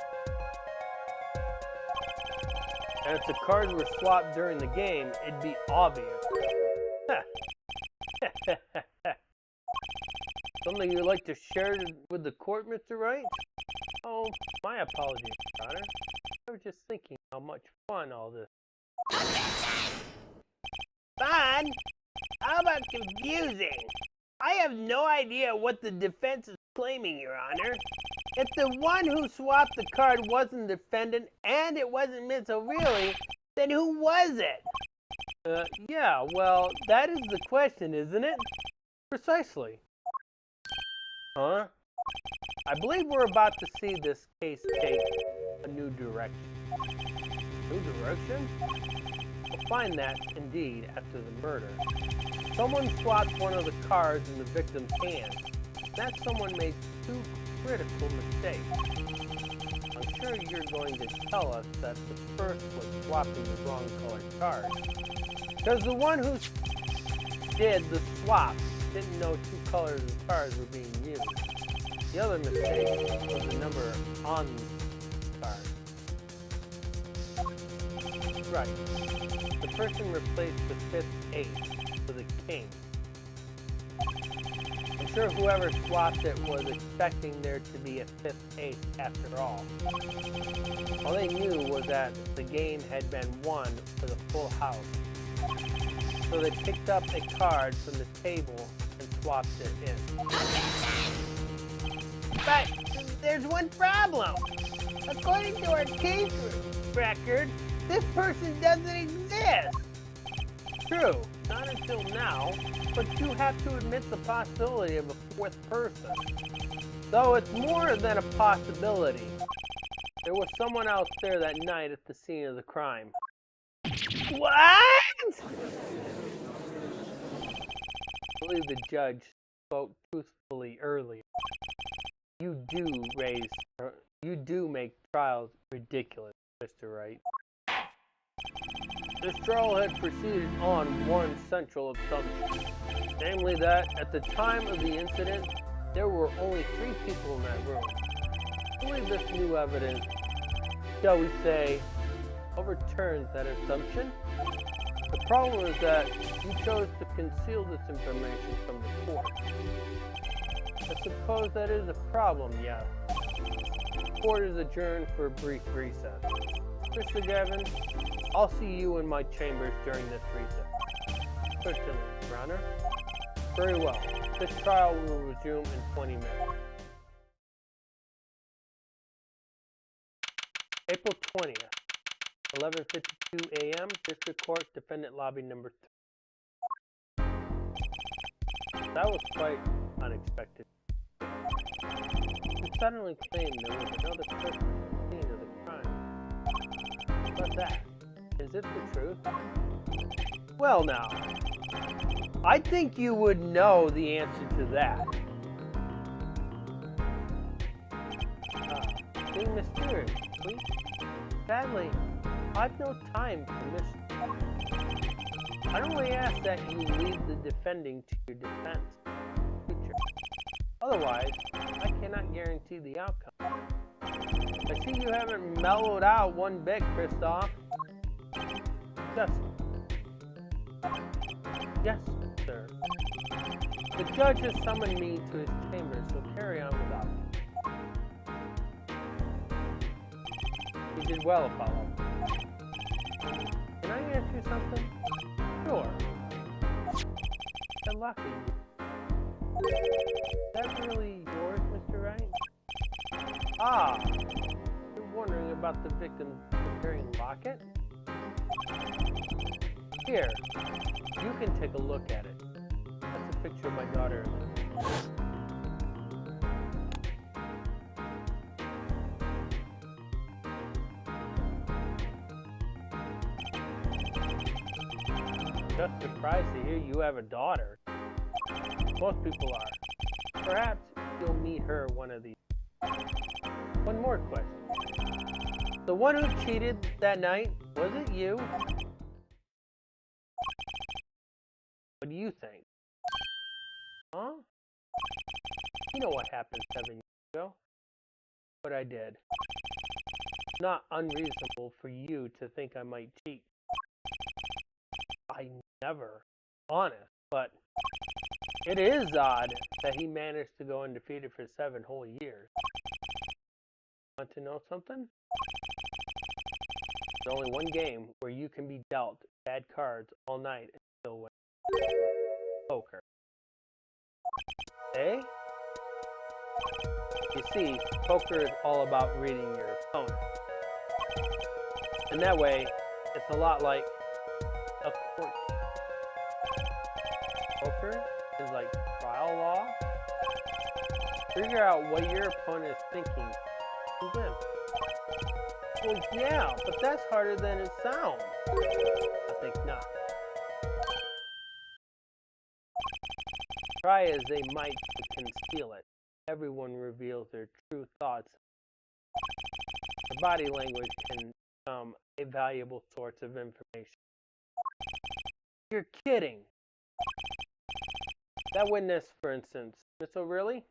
And if the cards were swapped during the game, it'd be obvious. Something you'd like to share with the court, Mr. Wright? Oh, my apologies, Your Honor. I was just thinking how much fun all this. Fun? How about confusing? I have no idea what the defense is claiming, Your Honor. If the one who swapped the card wasn't the defendant and it wasn't Miss O'Reilly, then who was it? Yeah, well, that is the question, isn't it? Precisely. Huh? I believe we're about to see this case take a new direction. New direction? We'll find that, indeed, after the murder. Someone swapped one of the cards in the victim's hand. That someone made two critical mistakes. I'm sure you're going to tell us that the first was swapping the wrong colored card. Because the one who did the swap didn't know two colors of cards were being used. The other mistake was the number on the card. Right. The person replaced the fifth ace with a king. I'm sure whoever swapped it was expecting there to be a fifth ace after all. All they knew was that the game had been won for the full house. So they picked up a card from the table and swapped it in. But there's one problem. According to our case record, this person doesn't exist. True, not until now, but you have to admit the possibility of a fourth person. Though it's more than a possibility. There was someone else there that night at the scene of the crime. What? I believe the judge spoke truthfully earlier. You do make trials ridiculous, Mr. Wright. This trial had proceeded on one central assumption, namely that at the time of the incident, there were only 3 people in that room. I believe this new evidence, shall we say, overturns that assumption. The problem is that you chose to conceal this information from the court. I suppose that is a problem, yes. The court is adjourned for a brief recess. Mr. Gavin, I'll see you in my chambers during this recess. Certainly, Your Honor. Very well. This trial will resume in 20 minutes. April 20th, 11:52 a.m., District Court, Defendant Lobby Number 3. That was quite unexpected. You suddenly claimed there was another person at the scene of the crime. But that, is it the truth? Well now, I think you would know the answer to that. Being mysterious, please. Sadly, I've no time for mystery. I only ask that you leave the defending to your defense. Otherwise, I cannot guarantee the outcome. I see you haven't mellowed out one bit, Christoph. Yes, sir. The judge has summoned me to his chamber, so carry on without me. You did well, Apollo. Can I ask you something? Sure. I'm lucky. Is that really yours, Mr. Wright? Ah! You're wondering about the victim's disappearing locket? Here, you can take a look at it. That's a picture of my daughter. Just surprised to hear you have a daughter. Most people are. Perhaps you'll meet her one of these. One more question. The one who cheated that night, was it you? What do you think? Huh? You know what happened 7 years ago? What I did. Not unreasonable for you to think I might cheat. I never. Honest, but it is odd that he managed to go undefeated for 7 whole years. Want to know something? There's only one game where you can be dealt bad cards all night and still win. Poker. Eh? You see, poker is all about reading your opponent. And that way, it's a lot like a court. Poker is like trial law. Figure out what your opponent is thinking to win. Well, yeah, but that's harder than it sounds. I think not. Try as they might to conceal it, everyone reveals their true thoughts. The body language can become a valuable source of information. You're kidding. That witness, for instance, Miss O'Reilly,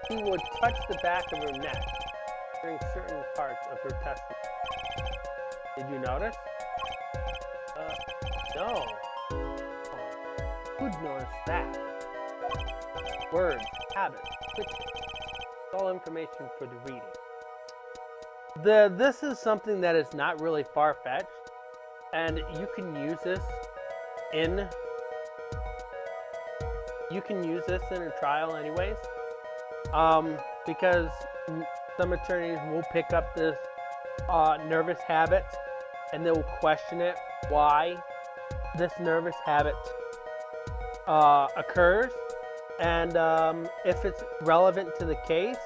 he would touch the back of her neck during certain parts of her testimony. Did you notice? No. Who'd notice that? Words, habits, pictures. It's all information for the reading. This is something that is not really far-fetched, and you can use this in a trial anyways, because some attorneys will pick up this nervous habit and they will question it, why this nervous habit occurs, and if it's relevant to the case,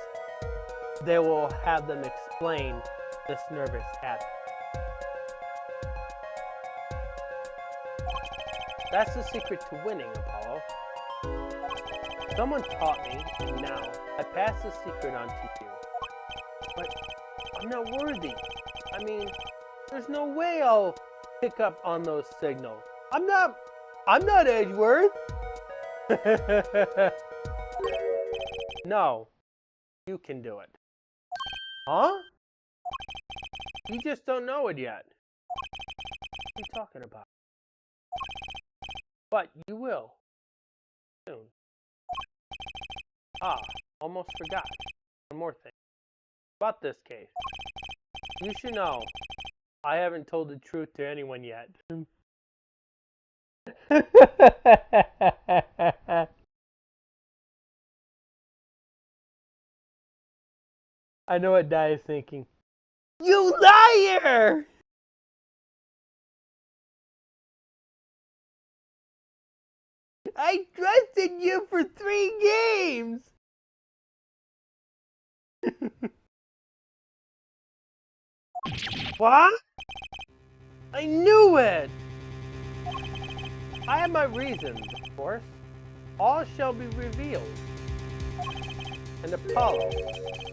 they will have them explain this nervous habit. That's the secret to winning, Apollo. Someone taught me, and now I pass the secret on to you. But I'm not worthy. I mean, there's no way I'll pick up on those signals. I'm not Edgeworth. No, you can do it. Huh? You just don't know it yet. What are you talking about? But you will. Soon. Ah, almost forgot. One more thing. About this case. You should know, I haven't told the truth to anyone yet. I know what Di is thinking. You liar! I trusted you for 3 games! What? I knew it! I have my reasons, of course. All shall be revealed. And Apollo,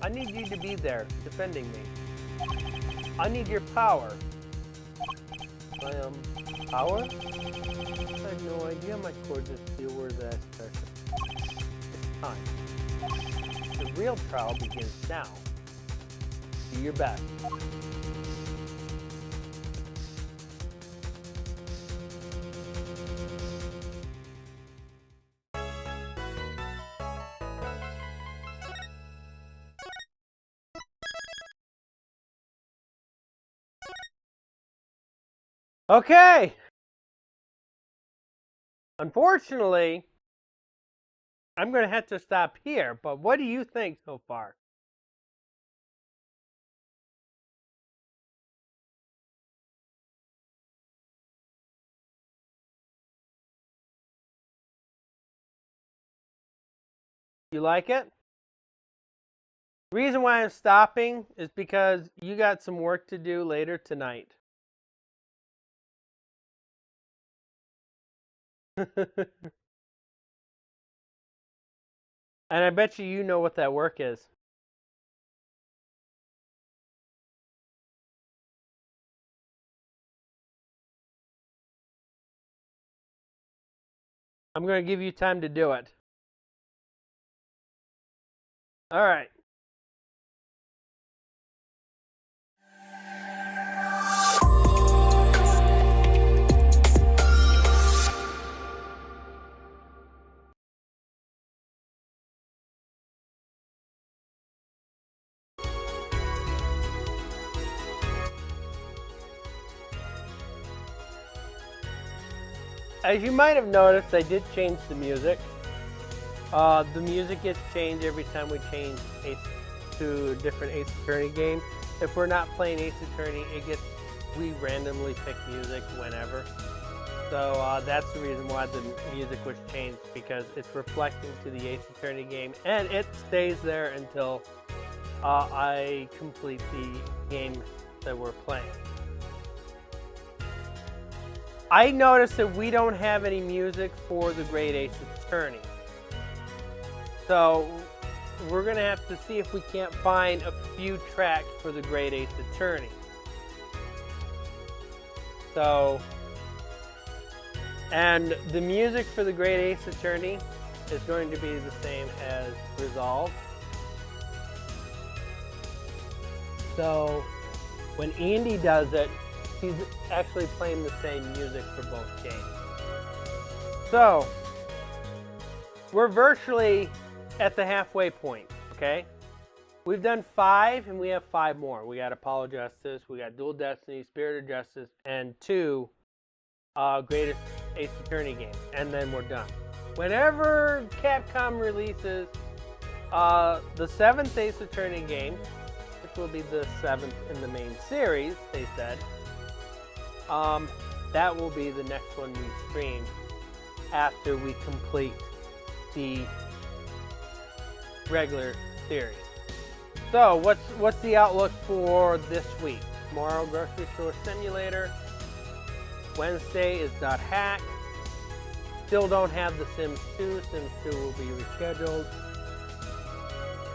I need you to be there, defending me. I need your power. Power? I had no idea my coordinates still were that special. It's time. The real trial begins now. Do your best. Okay. Unfortunately, I'm going to have to stop here, but what do you think so far? You like it? The reason why I'm stopping is because you got some work to do later tonight. And I bet you know what that work is. I'm going to give you time to do it. All right. As you might have noticed, I did change the music. The music gets changed every time we change to a different Ace Attorney game. If we're not playing Ace Attorney, we randomly pick music whenever. So that's the reason why the music was changed, because it's reflecting to the Ace Attorney game, and it stays there until I complete the game that we're playing. I noticed that we don't have any music for the Great Ace Attorney. So we're going to have to see if we can't find a few tracks for the Great Ace Attorney. So, and the music for the Great Ace Attorney is going to be the same as Resolve. So when Andy does it, he's actually playing the same music for both games. So we're virtually at the halfway point, okay? We've done 5 and we have 5 more. We got Apollo Justice, we got Dual Destiny, Spirit of Justice, and 2 Greatest Ace Attorney games, and then we're done. Whenever Capcom releases the 7th Ace Attorney game, which will be the 7th in the main series, they said, that will be the next one we stream after we complete the regular series. So what's the outlook for this week? Tomorrow, Grocery Store Simulator. Wednesday is Dot Hack. Still don't have The Sims 2. Sims 2 will be rescheduled.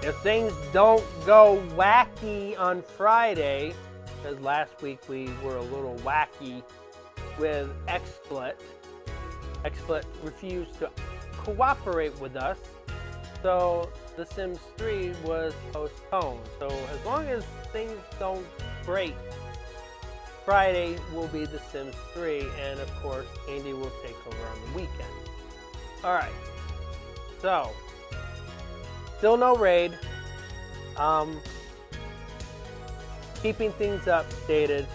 If things don't go wacky on Friday, because last week we were a little wacky with XSplit. XSplit refused to cooperate with us, so The Sims 3 was postponed. So as long as things don't break, Friday will be The Sims 3, and of course Andy will take over on the weekend. Alright, so still no raid. Keeping things updated.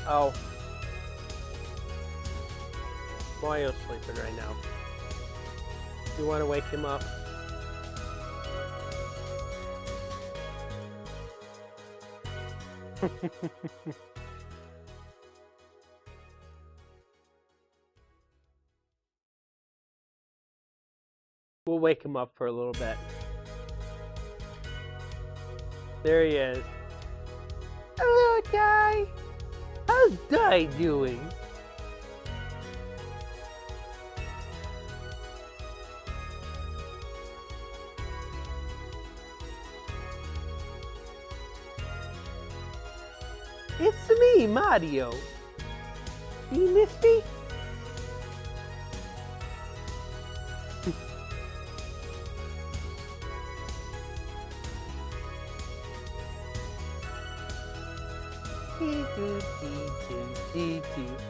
Oh, Mario's sleeping right now. You want to wake him up? We'll wake him up for a little bit. There he is. Hello, Di. How's Di doing? It's me, Mario. You miss me?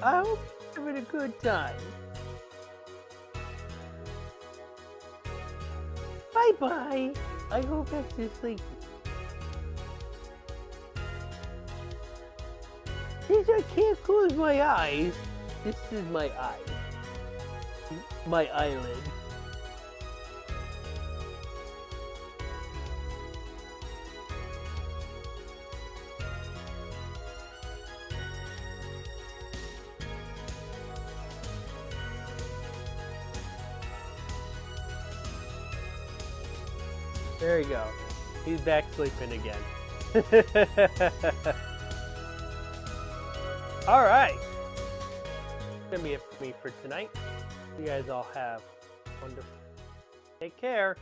I hope you're having a good time. Bye-bye. I hope that you're sleeping. Since I can't close my eyes, this is my eye. My eyelid. There you go. He's back sleeping again. Alright. That's gonna be it for me for tonight. You guys all have wonderful. Take care.